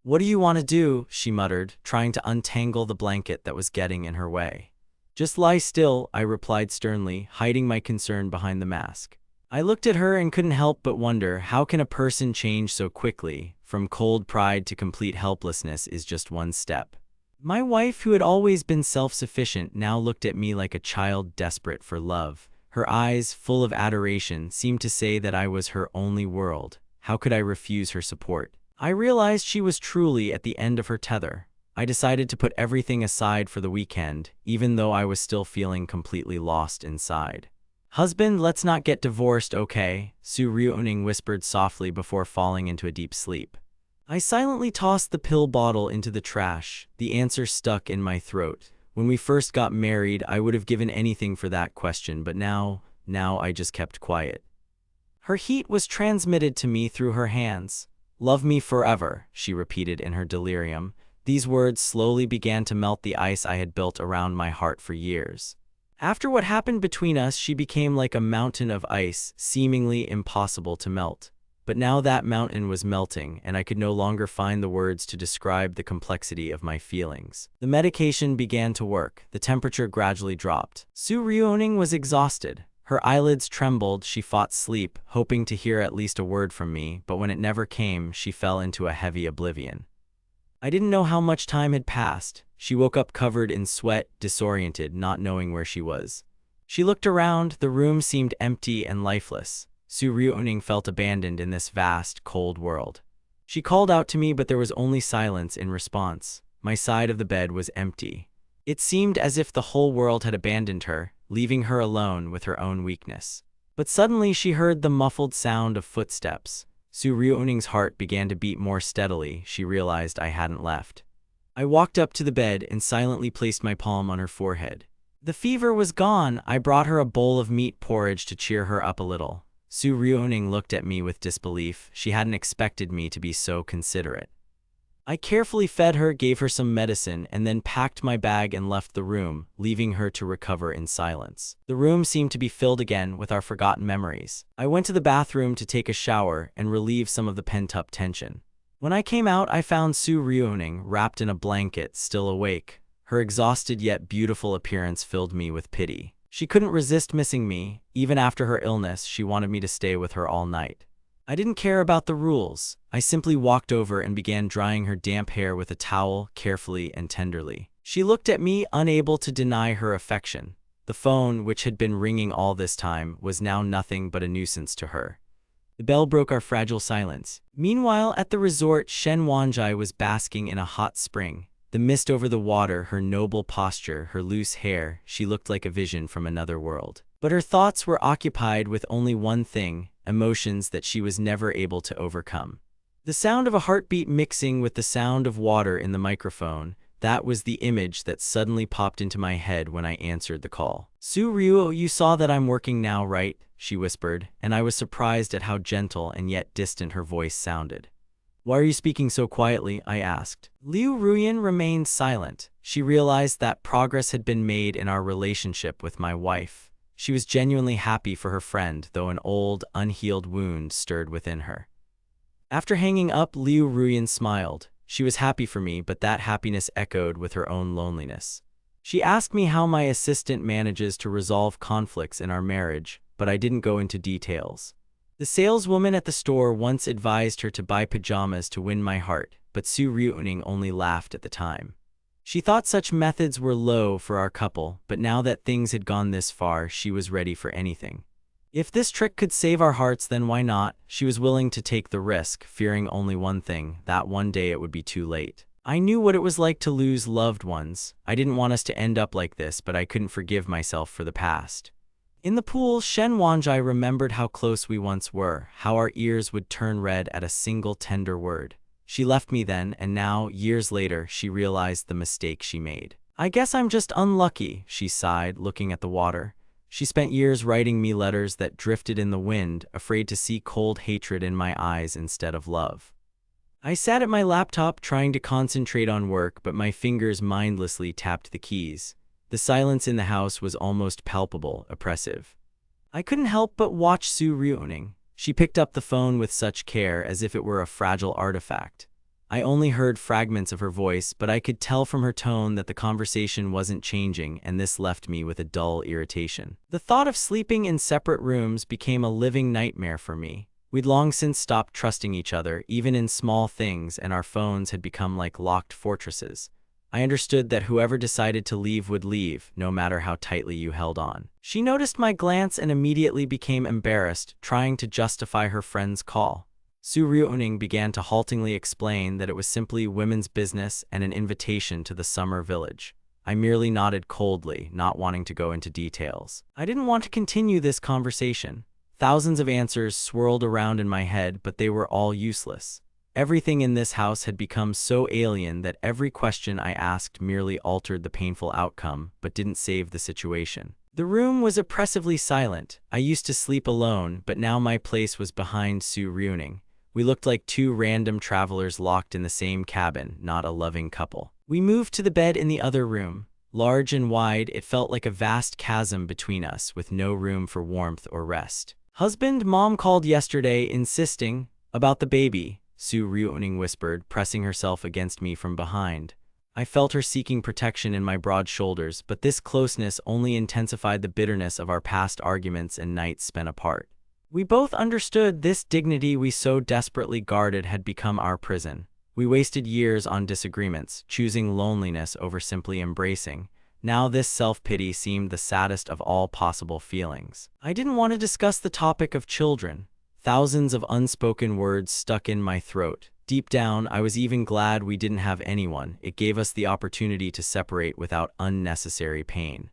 "What do you want to do?" she muttered, trying to untangle the blanket that was getting in her way. "Just lie still," I replied sternly, hiding my concern behind the mask. I looked at her and couldn't help but wonder, how can a person change so quickly? From cold pride to complete helplessness is just one step. My wife, who had always been self-sufficient, now looked at me like a child desperate for love. Her eyes, full of adoration, seemed to say that I was her only world. How could I refuse her support? I realized she was truly at the end of her tether. I decided to put everything aside for the weekend, even though I was still feeling completely lost inside. "Husband, let's not get divorced, okay?" Su Ryuning whispered softly before falling into a deep sleep. I silently tossed the pill bottle into the trash. The answer stuck in my throat. When we first got married, I would have given anything for that question, but now I just kept quiet. Her heat was transmitted to me through her hands. "Love me forever," she repeated in her delirium. These words slowly began to melt the ice I had built around my heart for years. After what happened between us, she became like a mountain of ice, seemingly impossible to melt. But now that mountain was melting, and I could no longer find the words to describe the complexity of my feelings. The medication began to work. The temperature gradually dropped. Su Ryuning was exhausted. Her eyelids trembled. She fought sleep, hoping to hear at least a word from me, but when it never came, she fell into a heavy oblivion. I didn't know how much time had passed. She woke up covered in sweat, disoriented, not knowing where she was. She looked around. The room seemed empty and lifeless. Su Ryuning felt abandoned in this vast, cold world. She called out to me, but there was only silence in response. My side of the bed was empty. It seemed as if the whole world had abandoned her, leaving her alone with her own weakness. But suddenly she heard the muffled sound of footsteps. Su Ryuning's heart began to beat more steadily. She realized I hadn't left. I walked up to the bed and silently placed my palm on her forehead. The fever was gone. I brought her a bowl of meat porridge to cheer her up a little. Su Ryuning looked at me with disbelief. She hadn't expected me to be so considerate. I carefully fed her, gave her some medicine, and then packed my bag and left the room, leaving her to recover in silence. The room seemed to be filled again with our forgotten memories. I went to the bathroom to take a shower and relieve some of the pent-up tension. When I came out, I found Su Ryuning wrapped in a blanket, still awake. Her exhausted yet beautiful appearance filled me with pity. She couldn't resist missing me. Even after her illness, she wanted me to stay with her all night. I didn't care about the rules. I simply walked over and began drying her damp hair with a towel, carefully and tenderly. She looked at me, unable to deny her affection. The phone, which had been ringing all this time, was now nothing but a nuisance to her. The bell broke our fragile silence. Meanwhile, at the resort, Shen Wanjai was basking in a hot spring. The mist over the water, her noble posture, her loose hair, she looked like a vision from another world. But her thoughts were occupied with only one thing, emotions that she was never able to overcome. The sound of a heartbeat mixing with the sound of water in the microphone, that was the image that suddenly popped into my head when I answered the call. "Su Ryu, you saw that I'm working now, right?" she whispered, and I was surprised at how gentle and yet distant her voice sounded. "Why are you speaking so quietly?" I asked. Liu Ruyan remained silent. She realized that progress had been made in our relationship with my wife. She was genuinely happy for her friend, though an old, unhealed wound stirred within her. After hanging up, Liu Ruyan smiled. She was happy for me, but that happiness echoed with her own loneliness. She asked me how my assistant manages to resolve conflicts in our marriage, but I didn't go into details. The saleswoman at the store once advised her to buy pajamas to win my heart, but Su Ryuning only laughed at the time. She thought such methods were low for our couple, but now that things had gone this far, she was ready for anything. If this trick could save our hearts, then why not? She was willing to take the risk, fearing only one thing, that one day it would be too late. I knew what it was like to lose loved ones. I didn't want us to end up like this, but I couldn't forgive myself for the past. In the pool, Shen Wanjai remembered how close we once were, how our ears would turn red at a single tender word. She left me then, and now, years later, she realized the mistake she made. "I guess I'm just unlucky," she sighed, looking at the water. She spent years writing me letters that drifted in the wind, afraid to see cold hatred in my eyes instead of love. I sat at my laptop trying to concentrate on work, but my fingers mindlessly tapped the keys. The silence in the house was almost palpable, oppressive. I couldn't help but watch Su Ryuning. She picked up the phone with such care, as if it were a fragile artifact. I only heard fragments of her voice, but I could tell from her tone that the conversation wasn't changing, and this left me with a dull irritation. The thought of sleeping in separate rooms became a living nightmare for me. We'd long since stopped trusting each other, even in small things, and our phones had become like locked fortresses. I understood that whoever decided to leave would leave, no matter how tightly you held on. She noticed my glance and immediately became embarrassed, trying to justify her friend's call. Su Ryuning began to haltingly explain that it was simply women's business and an invitation to the summer village. I merely nodded coldly, not wanting to go into details. I didn't want to continue this conversation. Thousands of answers swirled around in my head, but they were all useless. Everything in this house had become so alien that every question I asked merely altered the painful outcome, but didn't save the situation. The room was oppressively silent. I used to sleep alone, but now my place was behind Su Ryuning. We looked like two random travelers locked in the same cabin, not a loving couple. We moved to the bed in the other room. Large and wide, it felt like a vast chasm between us, with no room for warmth or rest. Mom called yesterday, insisting about the baby, Su Ryuning whispered, pressing herself against me from behind. I felt her seeking protection in my broad shoulders, but this closeness only intensified the bitterness of our past arguments and nights spent apart. We both understood this dignity we so desperately guarded had become our prison. We wasted years on disagreements, choosing loneliness over simply embracing. Now this self-pity seemed the saddest of all possible feelings. I didn't want to discuss the topic of children. Thousands of unspoken words stuck in my throat. Deep down, I was even glad we didn't have anyone. It gave us the opportunity to separate without unnecessary pain.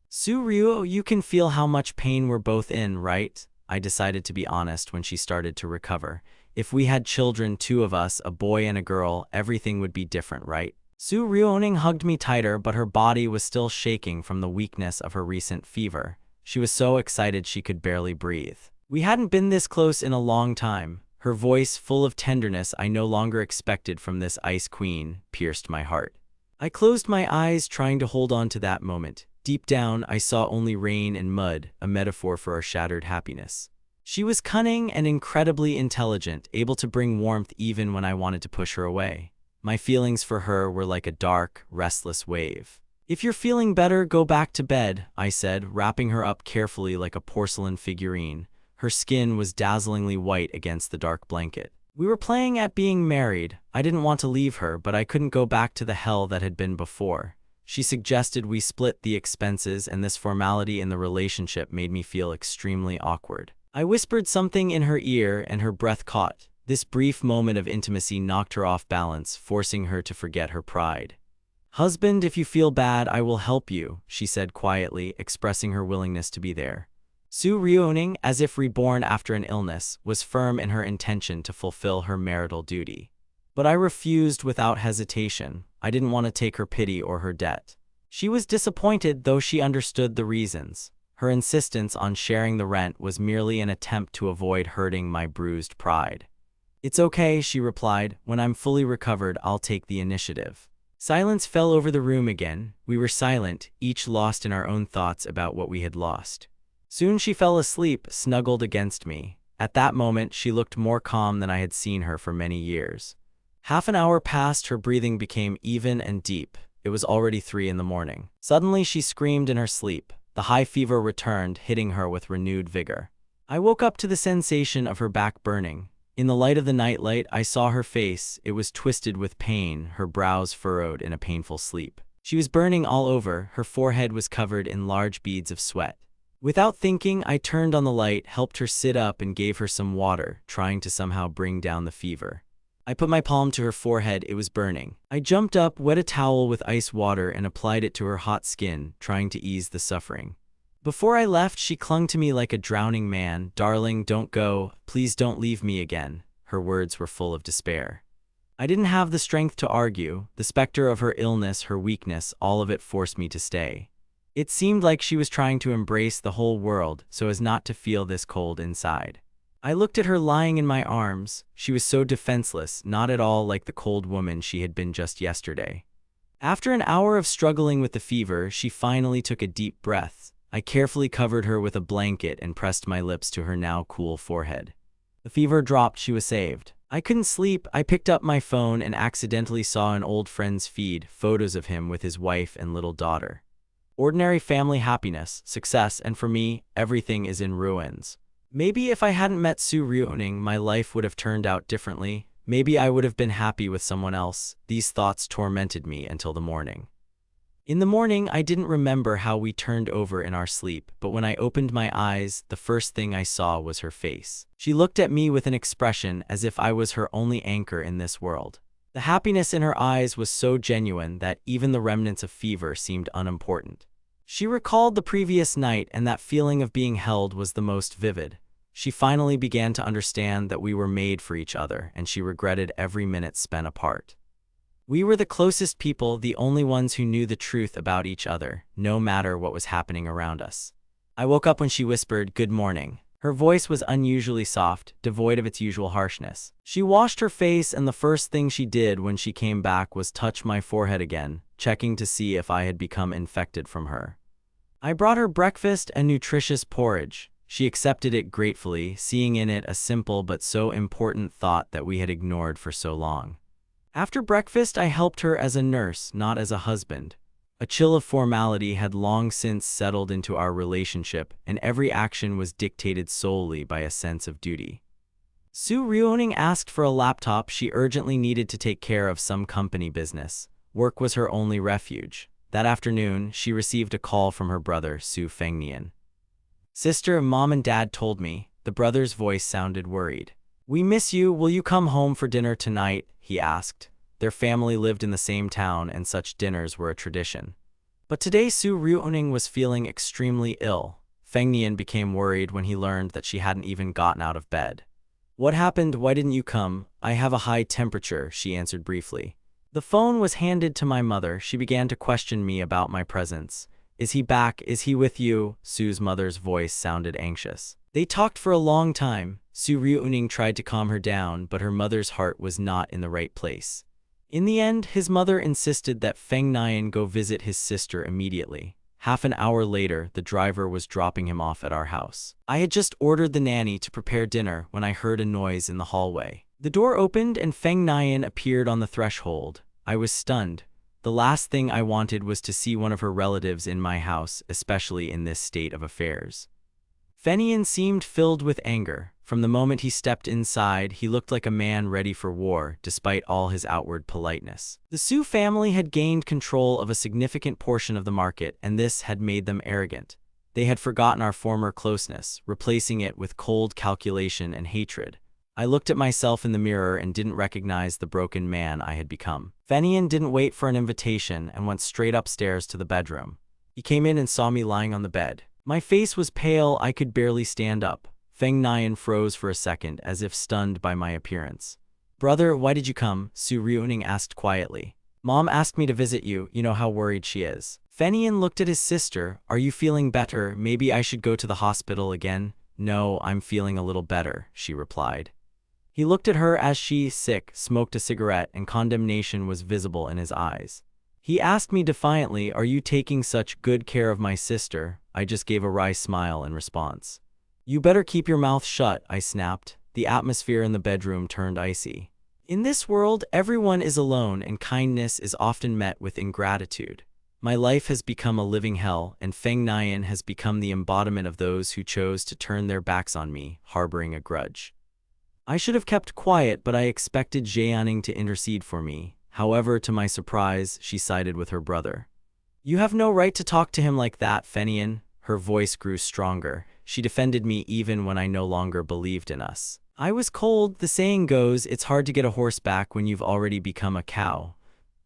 Su Ryu, you can feel how much pain we're both in, right? I decided to be honest when she started to recover. If we had children, two of us, a boy and a girl, everything would be different, right? Su Ryuning hugged me tighter, but her body was still shaking from the weakness of her recent fever. She was so excited she could barely breathe. We hadn't been this close in a long time. Her voice, full of tenderness I no longer expected from this ice queen, pierced my heart. I closed my eyes, trying to hold on to that moment. Deep down, I saw only rain and mud, a metaphor for our shattered happiness. She was cunning and incredibly intelligent, able to bring warmth even when I wanted to push her away. My feelings for her were like a dark, restless wave. If you're feeling better, go back to bed, I said, wrapping her up carefully like a porcelain figurine. Her skin was dazzlingly white against the dark blanket. We were playing at being married. I didn't want to leave her, but I couldn't go back to the hell that had been before. She suggested we split the expenses, and this formality in the relationship made me feel extremely awkward. I whispered something in her ear, and her breath caught. This brief moment of intimacy knocked her off balance, forcing her to forget her pride. "Husband, if you feel bad, I will help you," she said quietly, expressing her willingness to be there. Su Ryuning, as if reborn after an illness, was firm in her intention to fulfill her marital duty. But I refused without hesitation. I didn't want to take her pity or her debt. She was disappointed, though she understood the reasons. Her insistence on sharing the rent was merely an attempt to avoid hurting my bruised pride. "It's okay," she replied. "When I'm fully recovered, I'll take the initiative." Silence fell over the room again. We were silent, each lost in our own thoughts about what we had lost. Soon she fell asleep, snuggled against me. At that moment, she looked more calm than I had seen her for many years. Half an hour passed, her breathing became even and deep. It was already 3 in the morning. Suddenly, she screamed in her sleep. The high fever returned, hitting her with renewed vigor. I woke up to the sensation of her back burning. In the light of the nightlight, I saw her face. It was twisted with pain, her brows furrowed in a painful sleep. She was burning all over. Her forehead was covered in large beads of sweat. Without thinking, I turned on the light, helped her sit up, and gave her some water, trying to somehow bring down the fever. I put my palm to her forehead. It was burning. I jumped up, wet a towel with ice water, and applied it to her hot skin, trying to ease the suffering. Before I left, she clung to me like a drowning man. "Darling, don't go. Please don't leave me again." Her words were full of despair. I didn't have the strength to argue. The specter of her illness, her weakness, all of it forced me to stay. It seemed like she was trying to embrace the whole world so as not to feel this cold inside. I looked at her lying in my arms. She was so defenseless, not at all like the cold woman she had been just yesterday. After an hour of struggling with the fever, she finally took a deep breath. I carefully covered her with a blanket and pressed my lips to her now cool forehead. The fever dropped. She was saved. I couldn't sleep. I picked up my phone and accidentally saw an old friend's feed, photos of him with his wife and little daughter. Ordinary family happiness, success, and for me, everything is in ruins. Maybe if I hadn't met Su Ryuning, my life would have turned out differently. Maybe I would have been happy with someone else. These thoughts tormented me until the morning. In the morning, I didn't remember how we turned over in our sleep, but when I opened my eyes, the first thing I saw was her face. She looked at me with an expression as if I was her only anchor in this world. The happiness in her eyes was so genuine that even the remnants of fever seemed unimportant. She recalled the previous night, and that feeling of being held was the most vivid. She finally began to understand that we were made for each other, and she regretted every minute spent apart. We were the closest people, the only ones who knew the truth about each other, no matter what was happening around us. I woke up when she whispered, "Good morning." Her voice was unusually soft, devoid of its usual harshness. She washed her face, and the first thing she did when she came back was touch my forehead again, checking to see if I had become infected from her. I brought her breakfast and nutritious porridge. She accepted it gratefully, seeing in it a simple but so important thought that we had ignored for so long. After breakfast, I helped her as a nurse, not as a husband. A chill of formality had long since settled into our relationship, and every action was dictated solely by a sense of duty. Su Ryuning asked for a laptop. She urgently needed to take care of some company business. Work was her only refuge. That afternoon, she received a call from her brother, Su Fengnian. "Sister, Mom and Dad told me." The brother's voice sounded worried. "We miss you. Will you come home for dinner tonight?" he asked. Their family lived in the same town, and such dinners were a tradition. But today Su Ryuning was feeling extremely ill. Fengnian became worried when he learned that she hadn't even gotten out of bed. "What happened? Why didn't you come?" "I have a high temperature," she answered briefly. The phone was handed to my mother. She began to question me about my presence. "Is he back? Is he with you?" Su's mother's voice sounded anxious. They talked for a long time. Su Ryuning tried to calm her down, but her mother's heart was not in the right place. In the end, his mother insisted that Feng Nian go visit his sister immediately. Half an hour later, the driver was dropping him off at our house. I had just ordered the nanny to prepare dinner when I heard a noise in the hallway. The door opened and Feng Nian appeared on the threshold. I was stunned. The last thing I wanted was to see one of her relatives in my house, especially in this state of affairs. Fenian seemed filled with anger. From the moment he stepped inside, he looked like a man ready for war, despite all his outward politeness. The Su family had gained control of a significant portion of the market, and this had made them arrogant. They had forgotten our former closeness, replacing it with cold calculation and hatred. I looked at myself in the mirror and didn't recognize the broken man I had become. Fenian didn't wait for an invitation and went straight upstairs to the bedroom. He came in and saw me lying on the bed. My face was pale. I could barely stand up. Feng Nian froze for a second, as if stunned by my appearance. "Brother, why did you come?" Su Ryuning asked quietly. "Mom asked me to visit you. You know how worried she is." Fenian looked at his sister. "Are you feeling better? Maybe I should go to the hospital again?" "No, I'm feeling a little better," she replied. He looked at her as she, sick, smoked a cigarette, and condemnation was visible in his eyes. He asked me defiantly, "Are you taking such good care of my sister?" I just gave a wry smile in response. "You better keep your mouth shut," I snapped. The atmosphere in the bedroom turned icy. In this world, everyone is alone, and kindness is often met with ingratitude. My life has become a living hell, and Feng Nian has become the embodiment of those who chose to turn their backs on me, harboring a grudge. I should have kept quiet, but I expected Jianing to intercede for me. However, to my surprise, she sided with her brother. "You have no right to talk to him like that, Fenian." Her voice grew stronger. She defended me even when I no longer believed in us. I was cold. The saying goes, it's hard to get a horse back when you've already become a cow.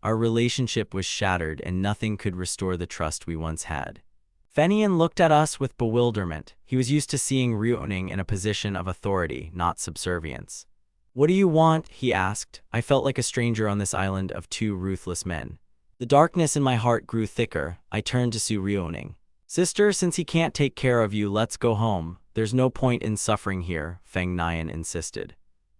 Our relationship was shattered, and nothing could restore the trust we once had. Fenian looked at us with bewilderment. He was used to seeing Ryuning in a position of authority, not subservience. "What do you want?" he asked. I felt like a stranger on this island of two ruthless men. The darkness in my heart grew thicker. I turned to Su Ryuning. "Sister, since he can't take care of you, let's go home. There's no point in suffering here," Feng Nian insisted.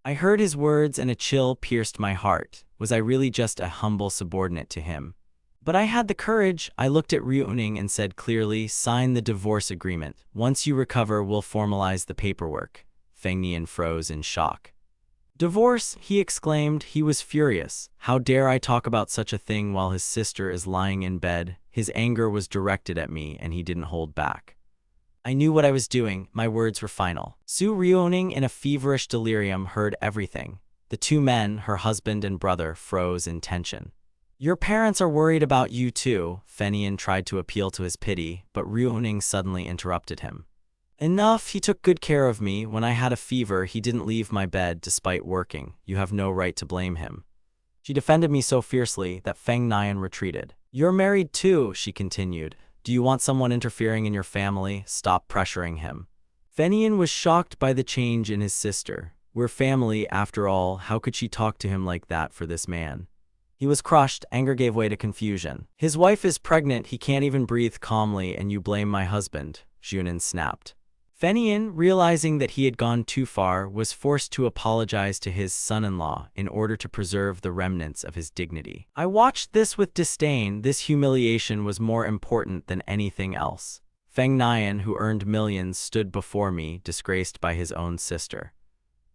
I heard his words and a chill pierced my heart. Was I really just a humble subordinate to him? But I had the courage. I looked at Ryuning and said clearly, "Sign the divorce agreement. Once you recover, we'll formalize the paperwork." Feng Nian froze in shock. "Divorce," he exclaimed. He was furious. How dare I talk about such a thing while his sister is lying in bed? His anger was directed at me, and he didn't hold back. I knew what I was doing. My words were final. Su Ryuning, in a feverish delirium, heard everything. The two men, her husband and brother, froze in tension. "Your parents are worried about you too," Fenian tried to appeal to his pity, but Ryuning suddenly interrupted him. "Enough, he took good care of me. When I had a fever, he didn't leave my bed despite working. You have no right to blame him." She defended me so fiercely that Feng Nian retreated. "You're married too," she continued. "Do you want someone interfering in your family? Stop pressuring him." Fenian was shocked by the change in his sister. We're family, after all. How could she talk to him like that for this man? He was crushed. Anger gave way to confusion. "His wife is pregnant. He can't even breathe calmly, and you blame my husband," Junin snapped. Fenian, realizing that he had gone too far, was forced to apologize to his son-in-law in order to preserve the remnants of his dignity. I watched this with disdain. This humiliation was more important than anything else. Feng Nian, who earned millions, stood before me, disgraced by his own sister.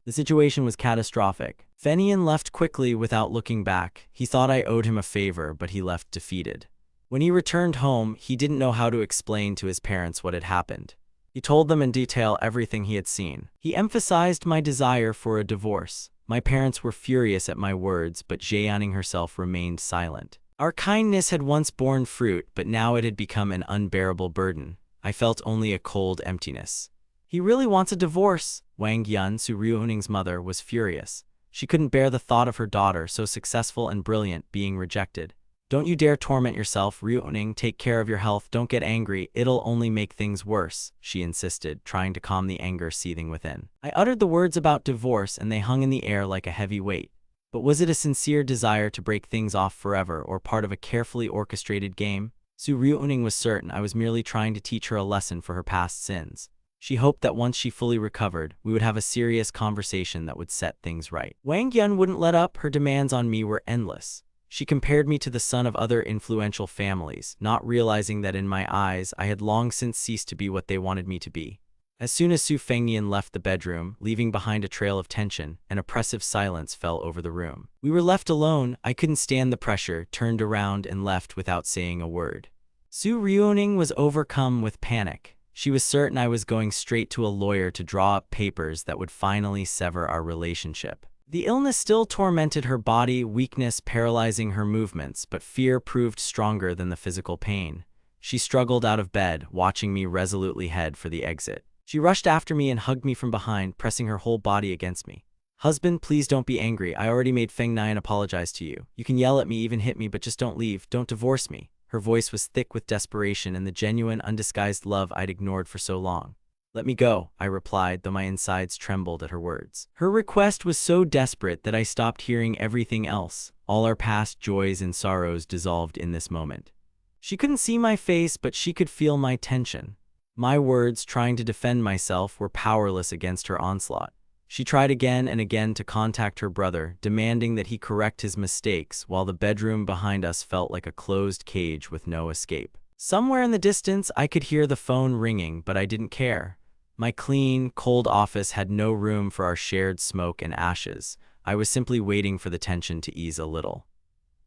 The situation was catastrophic. Fenian left quickly without looking back. He thought I owed him a favor, but he left defeated. When he returned home, he didn't know how to explain to his parents what had happened. He told them in detail everything he had seen. He emphasized my desire for a divorce. My parents were furious at my words, but Jianing herself remained silent. Our kindness had once borne fruit, but now it had become an unbearable burden. I felt only a cold emptiness. "He really wants a divorce." Wang Yun, Su Ryuning's mother, was furious. She couldn't bear the thought of her daughter, so successful and brilliant, being rejected. "Don't you dare torment yourself, Ryuning. Take care of your health. Don't get angry. It'll only make things worse," she insisted, trying to calm the anger seething within. I uttered the words about divorce, and they hung in the air like a heavy weight. But was it a sincere desire to break things off forever, or part of a carefully orchestrated game? Su Ryuning was certain I was merely trying to teach her a lesson for her past sins. She hoped that once she fully recovered, we would have a serious conversation that would set things right. Wang Yun wouldn't let up. Her demands on me were endless. She compared me to the son of other influential families, not realizing that in my eyes I had long since ceased to be what they wanted me to be. As soon as Su Fengnian left the bedroom, leaving behind a trail of tension, an oppressive silence fell over the room. We were left alone. I couldn't stand the pressure, turned around and left without saying a word. Su Ryuning was overcome with panic. She was certain I was going straight to a lawyer to draw up papers that would finally sever our relationship. The illness still tormented her body, weakness paralyzing her movements, but fear proved stronger than the physical pain. She struggled out of bed, watching me resolutely head for the exit. She rushed after me and hugged me from behind, pressing her whole body against me. "Husband, please don't be angry. I already made Feng Nian apologize to you. You can yell at me, even hit me, but just don't leave. Don't divorce me." Her voice was thick with desperation and the genuine, undisguised love I'd ignored for so long. "Let me go," I replied, though my insides trembled at her words. Her request was so desperate that I stopped hearing everything else. All our past joys and sorrows dissolved in this moment. She couldn't see my face, but she could feel my tension. My words, trying to defend myself, were powerless against her onslaught. She tried again and again to contact her brother, demanding that he correct his mistakes, while the bedroom behind us felt like a closed cage with no escape. Somewhere in the distance, I could hear the phone ringing, but I didn't care. My clean, cold office had no room for our shared smoke and ashes. I was simply waiting for the tension to ease a little.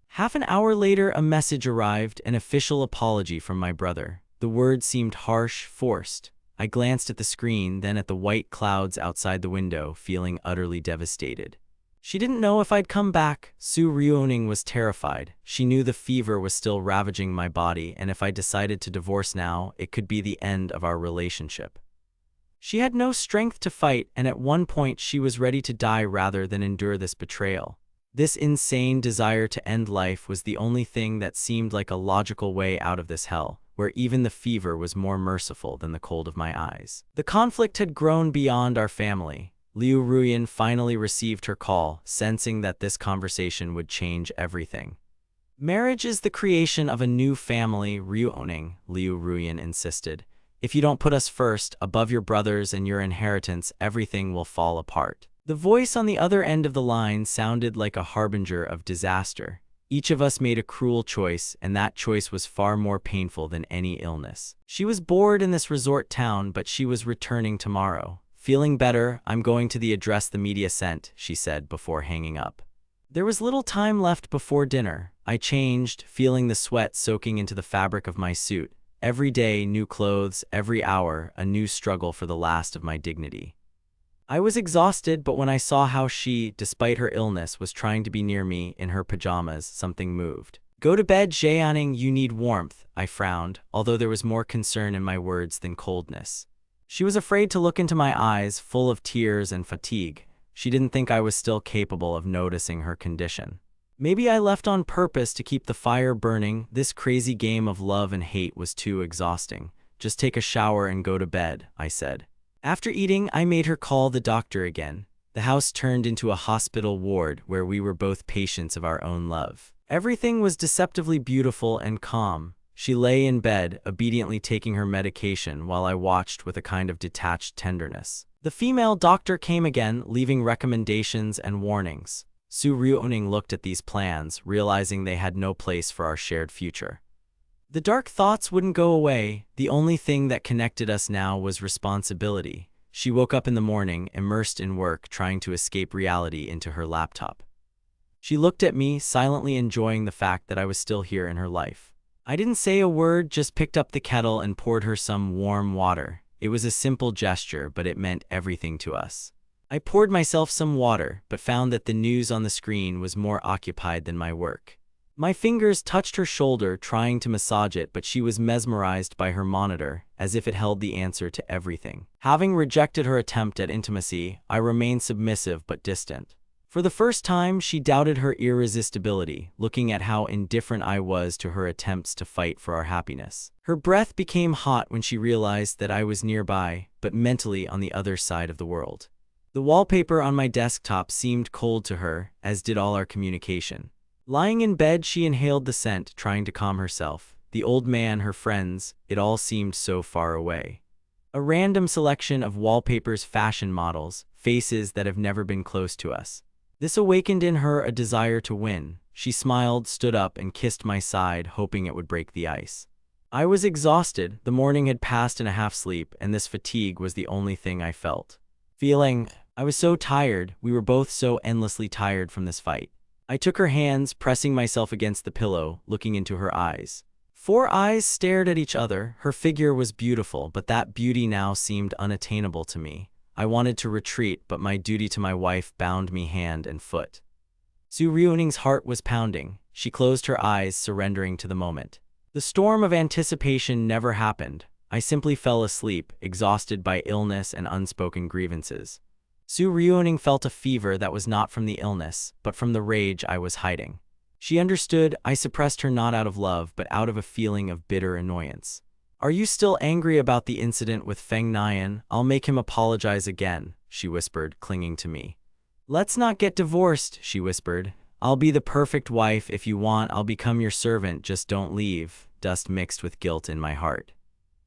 Half an hour later, a message arrived, an official apology from my brother. The words seemed harsh, forced. I glanced at the screen, then at the white clouds outside the window, feeling utterly devastated. She didn't know if I'd come back. Su Ryuning was terrified. She knew the fever was still ravaging my body, and if I decided to divorce now, it could be the end of our relationship. She had no strength to fight, and at one point she was ready to die rather than endure this betrayal. This insane desire to end life was the only thing that seemed like a logical way out of this hell, where even the fever was more merciful than the cold of my eyes. The conflict had grown beyond our family. Liu Ruyan finally received her call, sensing that this conversation would change everything. "Marriage is the creation of a new family, Ryuning," Liu Ruyan insisted. "If you don't put us first, above your brothers and your inheritance, everything will fall apart." The voice on the other end of the line sounded like a harbinger of disaster. Each of us made a cruel choice, and that choice was far more painful than any illness. She was bored in this resort town, but she was returning tomorrow. Feeling better, I'm going to the address the media sent, she said before hanging up. There was little time left before dinner. I changed, feeling the sweat soaking into the fabric of my suit. Every day, new clothes, every hour, a new struggle for the last of my dignity. I was exhausted, but when I saw how she, despite her illness, was trying to be near me in her pajamas, something moved. Go to bed, Jaehaning, you need warmth, I frowned, although there was more concern in my words than coldness. She was afraid to look into my eyes, full of tears and fatigue. She didn't think I was still capable of noticing her condition. Maybe I left on purpose to keep the fire burning. This crazy game of love and hate was too exhausting. Just take a shower and go to bed, I said. After eating, I made her call the doctor again. The house turned into a hospital ward where we were both patients of our own love. Everything was deceptively beautiful and calm. She lay in bed, obediently taking her medication while I watched with a kind of detached tenderness. The female doctor came again, leaving recommendations and warnings. Su Ryuning looked at these plans, realizing they had no place for our shared future. The dark thoughts wouldn't go away. The only thing that connected us now was responsibility. She woke up in the morning, immersed in work, trying to escape reality into her laptop. She looked at me, silently enjoying the fact that I was still here in her life. I didn't say a word, just picked up the kettle and poured her some warm water. It was a simple gesture, but it meant everything to us. I poured myself some water, but found that the news on the screen was more occupied than my work. My fingers touched her shoulder, trying to massage it, but she was mesmerized by her monitor, as if it held the answer to everything. Having rejected her attempt at intimacy, I remained submissive but distant. For the first time, she doubted her irresistibility, looking at how indifferent I was to her attempts to fight for our happiness. Her breath became hot when she realized that I was nearby, but mentally on the other side of the world. The wallpaper on my desktop seemed cold to her, as did all our communication. Lying in bed, she inhaled the scent, trying to calm herself. The old man, her friends, it all seemed so far away. A random selection of wallpapers, fashion models, faces that have never been close to us. This awakened in her a desire to win. She smiled, stood up, and kissed my side, hoping it would break the ice. I was exhausted. The morning had passed in a half-sleep, and this fatigue was the only thing I felt. I was so tired. We were both so endlessly tired from this fight. I took her hands, pressing myself against the pillow, looking into her eyes. 4 eyes stared at each other. Her figure was beautiful, but that beauty now seemed unattainable to me. I wanted to retreat, but my duty to my wife bound me hand and foot. Su Ryuning's heart was pounding. She closed her eyes, surrendering to the moment. The storm of anticipation never happened. I simply fell asleep, exhausted by illness and unspoken grievances. Su Ryuning felt a fever that was not from the illness, but from the rage I was hiding. She understood. I suppressed her not out of love, but out of a feeling of bitter annoyance. Are you still angry about the incident with Feng Nian? I'll make him apologize again, she whispered, clinging to me. Let's not get divorced, she whispered. I'll be the perfect wife. If you want, I'll become your servant. Just don't leave. Dust mixed with guilt in my heart.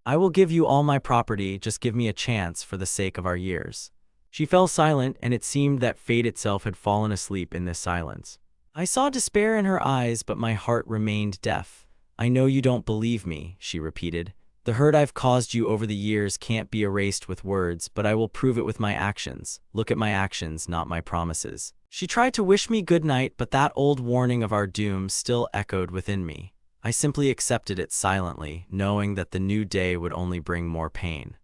I will give you all my property. Just give me a chance for the sake of our years. She fell silent, and it seemed that fate itself had fallen asleep in this silence. I saw despair in her eyes, but my heart remained deaf. I know you don't believe me, she repeated. The hurt I've caused you over the years can't be erased with words, but I will prove it with my actions. Look at my actions, not my promises. She tried to wish me good night, but that old warning of our doom still echoed within me. I simply accepted it silently, knowing that the new day would only bring more pain.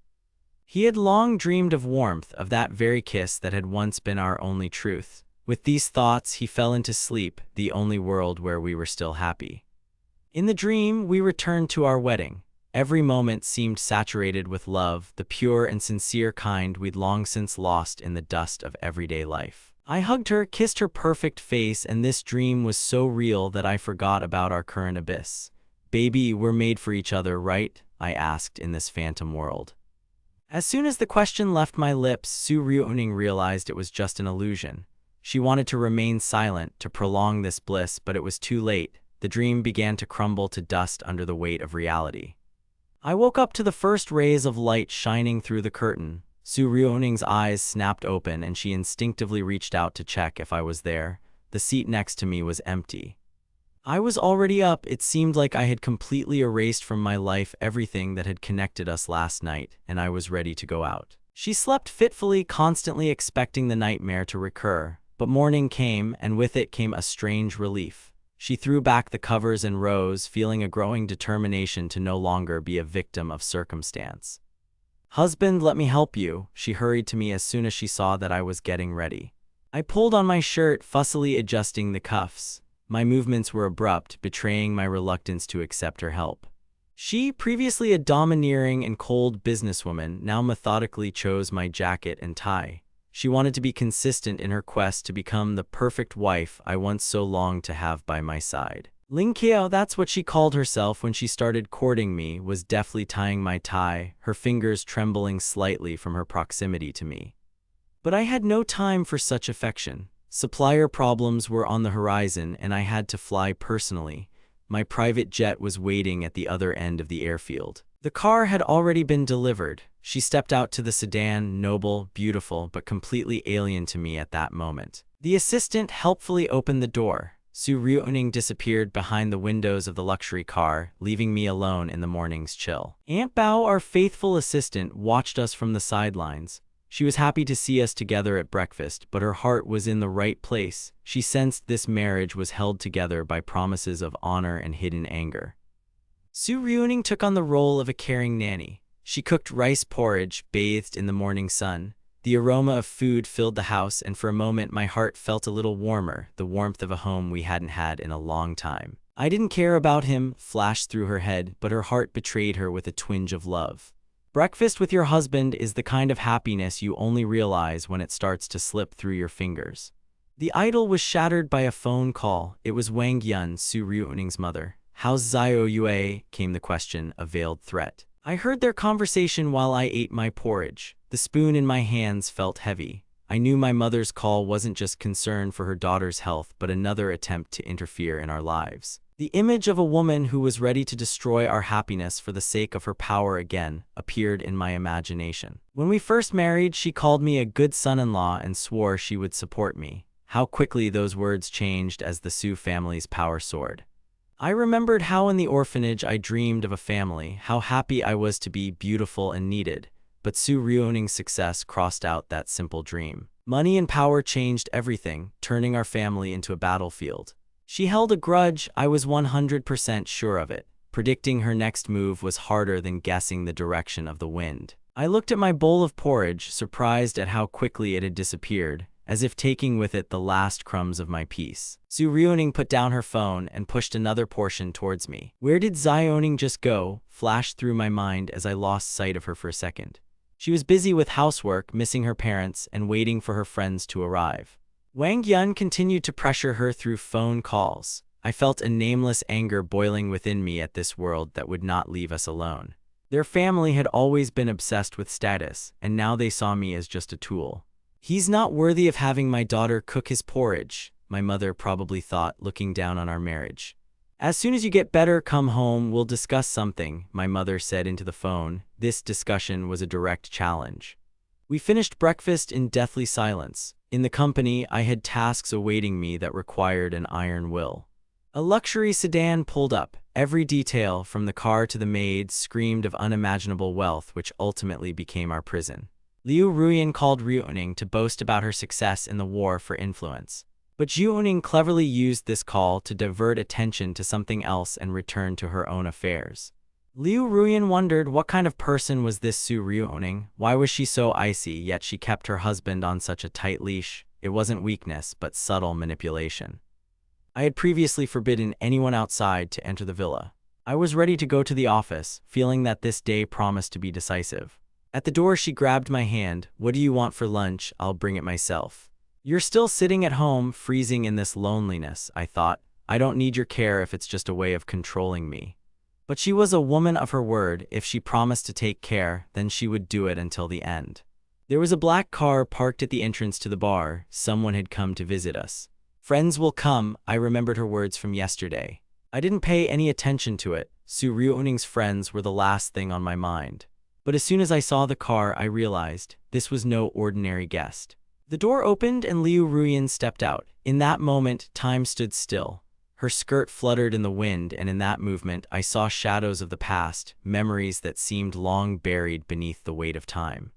He had long dreamed of warmth, of that very kiss that had once been our only truth. With these thoughts, he fell into sleep, the only world where we were still happy. In the dream, we returned to our wedding. Every moment seemed saturated with love, the pure and sincere kind we'd long since lost in the dust of everyday life. I hugged her, kissed her perfect face, and this dream was so real that I forgot about our current abyss. Baby, we're made for each other, right? I asked in this phantom world. As soon as the question left my lips, Su Ryuning realized it was just an illusion. She wanted to remain silent, to prolong this bliss, but it was too late. The dream began to crumble to dust under the weight of reality. I woke up to the first rays of light shining through the curtain. Su Ryuning's eyes snapped open, and she instinctively reached out to check if I was there. The seat next to me was empty. I was already up. It seemed like I had completely erased from my life everything that had connected us last night, and I was ready to go out. She slept fitfully, constantly expecting the nightmare to recur. But morning came, and with it came a strange relief. She threw back the covers and rose, feeling a growing determination to no longer be a victim of circumstance. "Husband, let me help you," she hurried to me as soon as she saw that I was getting ready. I pulled on my shirt, fussily adjusting the cuffs. My movements were abrupt, betraying my reluctance to accept her help. She, previously a domineering and cold businesswoman, now methodically chose my jacket and tie. She wanted to be consistent in her quest to become the perfect wife I once so longed to have by my side. Ling Qiao, that's what she called herself when she started courting me, was deftly tying my tie, her fingers trembling slightly from her proximity to me. But I had no time for such affection. Supplier problems were on the horizon, and I had to fly personally. My private jet was waiting at the other end of the airfield. The car had already been delivered. She stepped out to the sedan, noble, beautiful, but completely alien to me at that moment. The assistant helpfully opened the door. Su Ruoning disappeared behind the windows of the luxury car, leaving me alone in the morning's chill. Aunt Bao, our faithful assistant, watched us from the sidelines. She was happy to see us together at breakfast, but her heart was in the right place. She sensed this marriage was held together by promises of honor and hidden anger. Su Ruoning took on the role of a caring nanny. She cooked rice porridge, bathed in the morning sun. The aroma of food filled the house, and for a moment my heart felt a little warmer, the warmth of a home we hadn't had in a long time. "I didn't care about him," flashed through her head, but her heart betrayed her with a twinge of love. Breakfast with your husband is the kind of happiness you only realize when it starts to slip through your fingers. The idyll was shattered by a phone call. It was Wang Yun, Su Ruoning's mother. "How's Xiao Yue?" came the question, a veiled threat. I heard their conversation while I ate my porridge. The spoon in my hands felt heavy. I knew my mother's call wasn't just concern for her daughter's health, but another attempt to interfere in our lives. The image of a woman who was ready to destroy our happiness for the sake of her power again appeared in my imagination. When we first married, she called me a good son-in-law and swore she would support me. How quickly those words changed as the Su family's power soared. I remembered how in the orphanage I dreamed of a family, how happy I was to be beautiful and needed. But Su Ruoning's success crossed out that simple dream. Money and power changed everything, turning our family into a battlefield. She held a grudge, I was 100% sure of it. Predicting her next move was harder than guessing the direction of the wind. I looked at my bowl of porridge, surprised at how quickly it had disappeared, as if taking with it the last crumbs of my peace. Su Ruoning put down her phone and pushed another portion towards me. Where did Xiaoning just go? Flashed through my mind as I lost sight of her for a second. She was busy with housework, missing her parents, and waiting for her friends to arrive. Wang Yun continued to pressure her through phone calls. I felt a nameless anger boiling within me at this world that would not leave us alone. Their family had always been obsessed with status, and now they saw me as just a tool. "He's not worthy of having my daughter cook his porridge," my mother probably thought, looking down on our marriage. "As soon as you get better, come home, we'll discuss something," my mother said into the phone. This discussion was a direct challenge. We finished breakfast in deathly silence. In the company, I had tasks awaiting me that required an iron will. A luxury sedan pulled up. Every detail, from the car to the maid, screamed of unimaginable wealth, which ultimately became our prison. Liu Ruyan called Ruoning to boast about her success in the war for influence. But Ruoning cleverly used this call to divert attention to something else and return to her own affairs. Liu Ruyan wondered, what kind of person was this Su Ruoning? Why was she so icy, yet she kept her husband on such a tight leash? It wasn't weakness, but subtle manipulation. I had previously forbidden anyone outside to enter the villa. I was ready to go to the office, feeling that this day promised to be decisive. At the door, she grabbed my hand. "What do you want for lunch? I'll bring it myself." "You're still sitting at home, freezing in this loneliness," I thought. "I don't need your care if it's just a way of controlling me." But she was a woman of her word. If she promised to take care, then she would do it until the end. There was a black car parked at the entrance to the bar. Someone had come to visit us. "Friends will come," I remembered her words from yesterday. I didn't pay any attention to it. Su Ruoning's friends were the last thing on my mind. But as soon as I saw the car, I realized this was no ordinary guest. The door opened and Liu Ruyan stepped out. In that moment, time stood still. Her skirt fluttered in the wind, and in that movement, I saw shadows of the past, memories that seemed long buried beneath the weight of time.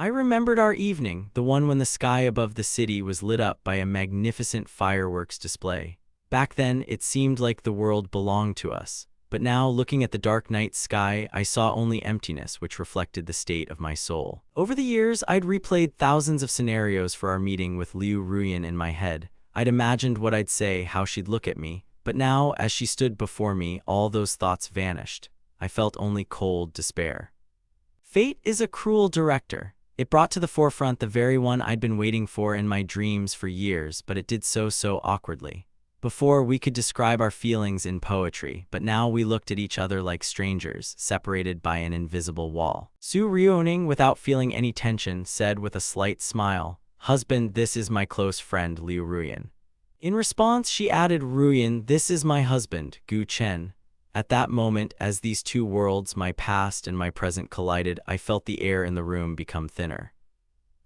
I remembered our evening, the one when the sky above the city was lit up by a magnificent fireworks display. Back then, it seemed like the world belonged to us. But now, looking at the dark night sky, I saw only emptiness, which reflected the state of my soul. Over the years, I'd replayed thousands of scenarios for our meeting with Liu Ruyan in my head. I'd imagined what I'd say, how she'd look at me. But now, as she stood before me, all those thoughts vanished. I felt only cold despair. Fate is a cruel director. It brought to the forefront the very one I'd been waiting for in my dreams for years, but it did so awkwardly. Before, we could describe our feelings in poetry, but now we looked at each other like strangers, separated by an invisible wall. Su Rioning, without feeling any tension, said with a slight smile, "Husband, this is my close friend, Liu Ruyan." In response, she added, "Ruyan, this is my husband, Gu Chen." At that moment, as these two worlds, my past and my present, collided, I felt the air in the room become thinner.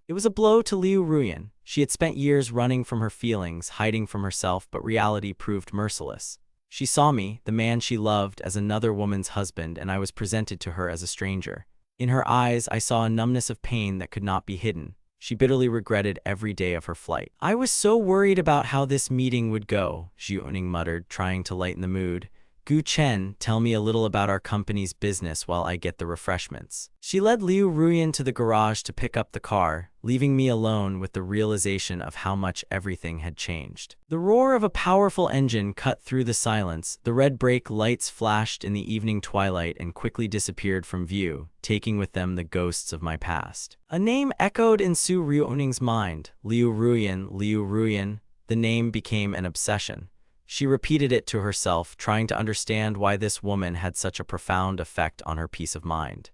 It was a blow to Liu Ruyan. She had spent years running from her feelings, hiding from herself, but reality proved merciless. She saw me, the man she loved, as another woman's husband, and I was presented to her as a stranger. In her eyes, I saw a numbness of pain that could not be hidden. She bitterly regretted every day of her flight. "I was so worried about how this meeting would go," Zhuoning muttered, trying to lighten the mood. "Gu Chen, tell me a little about our company's business while I get the refreshments." She led Liu Ruyan to the garage to pick up the car, leaving me alone with the realization of how much everything had changed. The roar of a powerful engine cut through the silence. The red brake lights flashed in the evening twilight and quickly disappeared from view, taking with them the ghosts of my past. A name echoed in Su Rioning's mind, Liu Ruyan, Liu Ruyan. The name became an obsession. She repeated it to herself, trying to understand why this woman had such a profound effect on her peace of mind.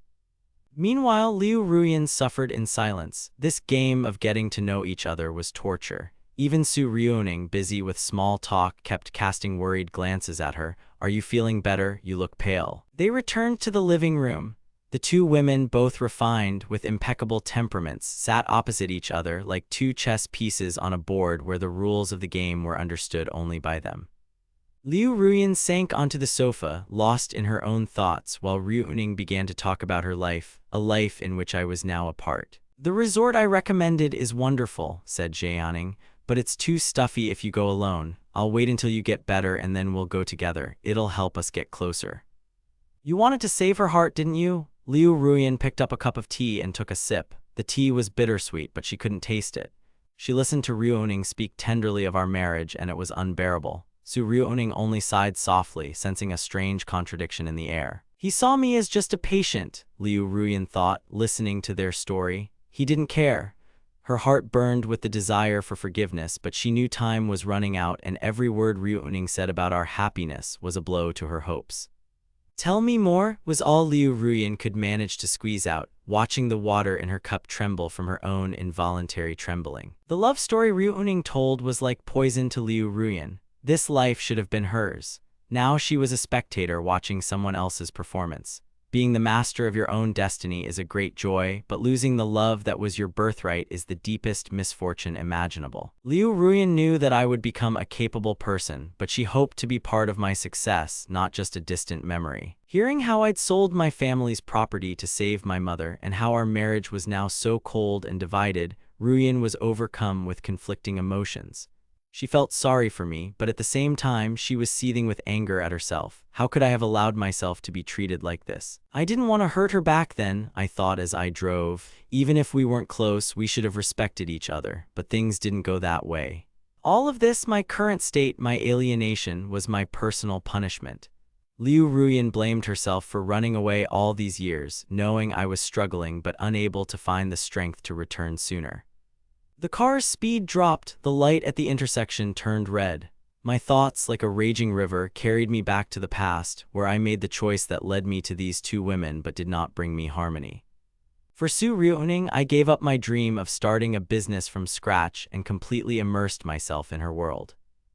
Meanwhile, Liu Ruyan suffered in silence. This game of getting to know each other was torture. Even Su Rioning, busy with small talk, kept casting worried glances at her. "Are you feeling better? You look pale." They returned to the living room. The two women, both refined, with impeccable temperaments, sat opposite each other like two chess pieces on a board where the rules of the game were understood only by them. Liu Ruyan sank onto the sofa, lost in her own thoughts, while Ruining began to talk about her life, a life in which I was now a part. "The resort I recommended is wonderful," said Jianing, "but it's too stuffy if you go alone. I'll wait until you get better and then we'll go together. It'll help us get closer." "You wanted to save her heart, didn't you?" Liu Ruyan picked up a cup of tea and took a sip. The tea was bittersweet, but she couldn't taste it. She listened to Ruoning speak tenderly of our marriage, and it was unbearable. Su Ruoning only sighed softly, sensing a strange contradiction in the air. "He saw me as just a patient," Liu Ruyan thought, listening to their story. "He didn't care." Her heart burned with the desire for forgiveness, but she knew time was running out, and every word Ruoning said about our happiness was a blow to her hopes. "Tell me more," was all Liu Ruyan could manage to squeeze out, watching the water in her cup tremble from her own involuntary trembling. The love story Ruoning told was like poison to Liu Ruyan. This life should have been hers. Now she was a spectator watching someone else's performance. Being the master of your own destiny is a great joy, but losing the love that was your birthright is the deepest misfortune imaginable. Liu Ruyan knew that I would become a capable person, but she hoped to be part of my success, not just a distant memory. Hearing how I'd sold my family's property to save my mother, and how our marriage was now so cold and divided, Ruyan was overcome with conflicting emotions. She felt sorry for me, but at the same time, she was seething with anger at herself. How could I have allowed myself to be treated like this? I didn't want to hurt her back then, I thought as I drove. Even if we weren't close, we should have respected each other, but things didn't go that way. All of this, my current state, my alienation, was my personal punishment. Liu Ruyan blamed herself for running away all these years, knowing I was struggling but unable to find the strength to return sooner. The car's speed dropped, the light at the intersection turned red. My thoughts, like a raging river, carried me back to the past, where I made the choice that led me to these two women but did not bring me harmony. For Su Ruoning, I gave up my dream of starting a business from scratch and completely immersed myself in her world.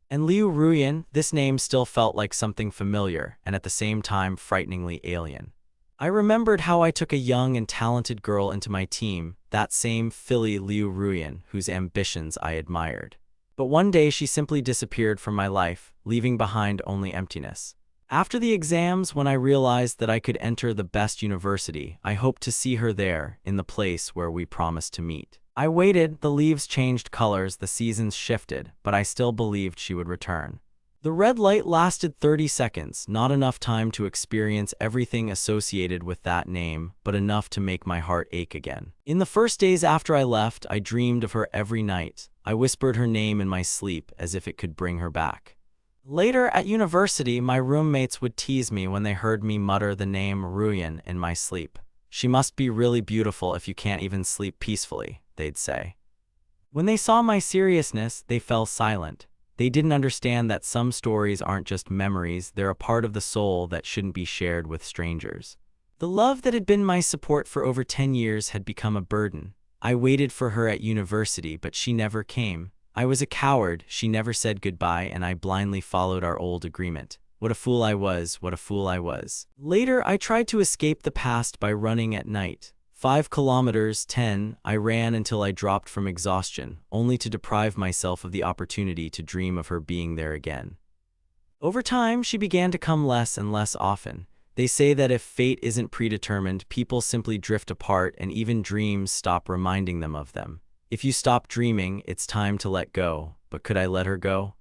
And Liu Ruyan, this name still felt like something familiar and at the same time frighteningly alien. I remembered how I took a young and talented girl into my team, that same filly Liu Ruyan, whose ambitions I admired. But one day she simply disappeared from my life, leaving behind only emptiness. After the exams, when I realized that I could enter the best university, I hoped to see her there, in the place where we promised to meet. I waited, the leaves changed colors, the seasons shifted, but I still believed she would return. The red light lasted 30 seconds, not enough time to experience everything associated with that name, but enough to make my heart ache again. In the first days after I left, I dreamed of her every night. I whispered her name in my sleep as if it could bring her back. Later, at university, my roommates would tease me when they heard me mutter the name Ruyan in my sleep. "She must be really beautiful if you can't even sleep peacefully," they'd say. When they saw my seriousness, they fell silent. They didn't understand that some stories aren't just memories, they're a part of the soul that shouldn't be shared with strangers. The love that had been my support for over 10 years had become a burden. I waited for her at university, but she never came. I was a coward, she never said goodbye, and I blindly followed our old agreement. What a fool I was, what a fool I was. Later, I tried to escape the past by running at night. 5 kilometers, 10, I ran until I dropped from exhaustion, only to deprive myself of the opportunity to dream of her being there again. Over time, she began to come less and less often. They say that if fate isn't predetermined, people simply drift apart and even dreams stop reminding them of them. If you stop dreaming, it's time to let go. But could I let her go?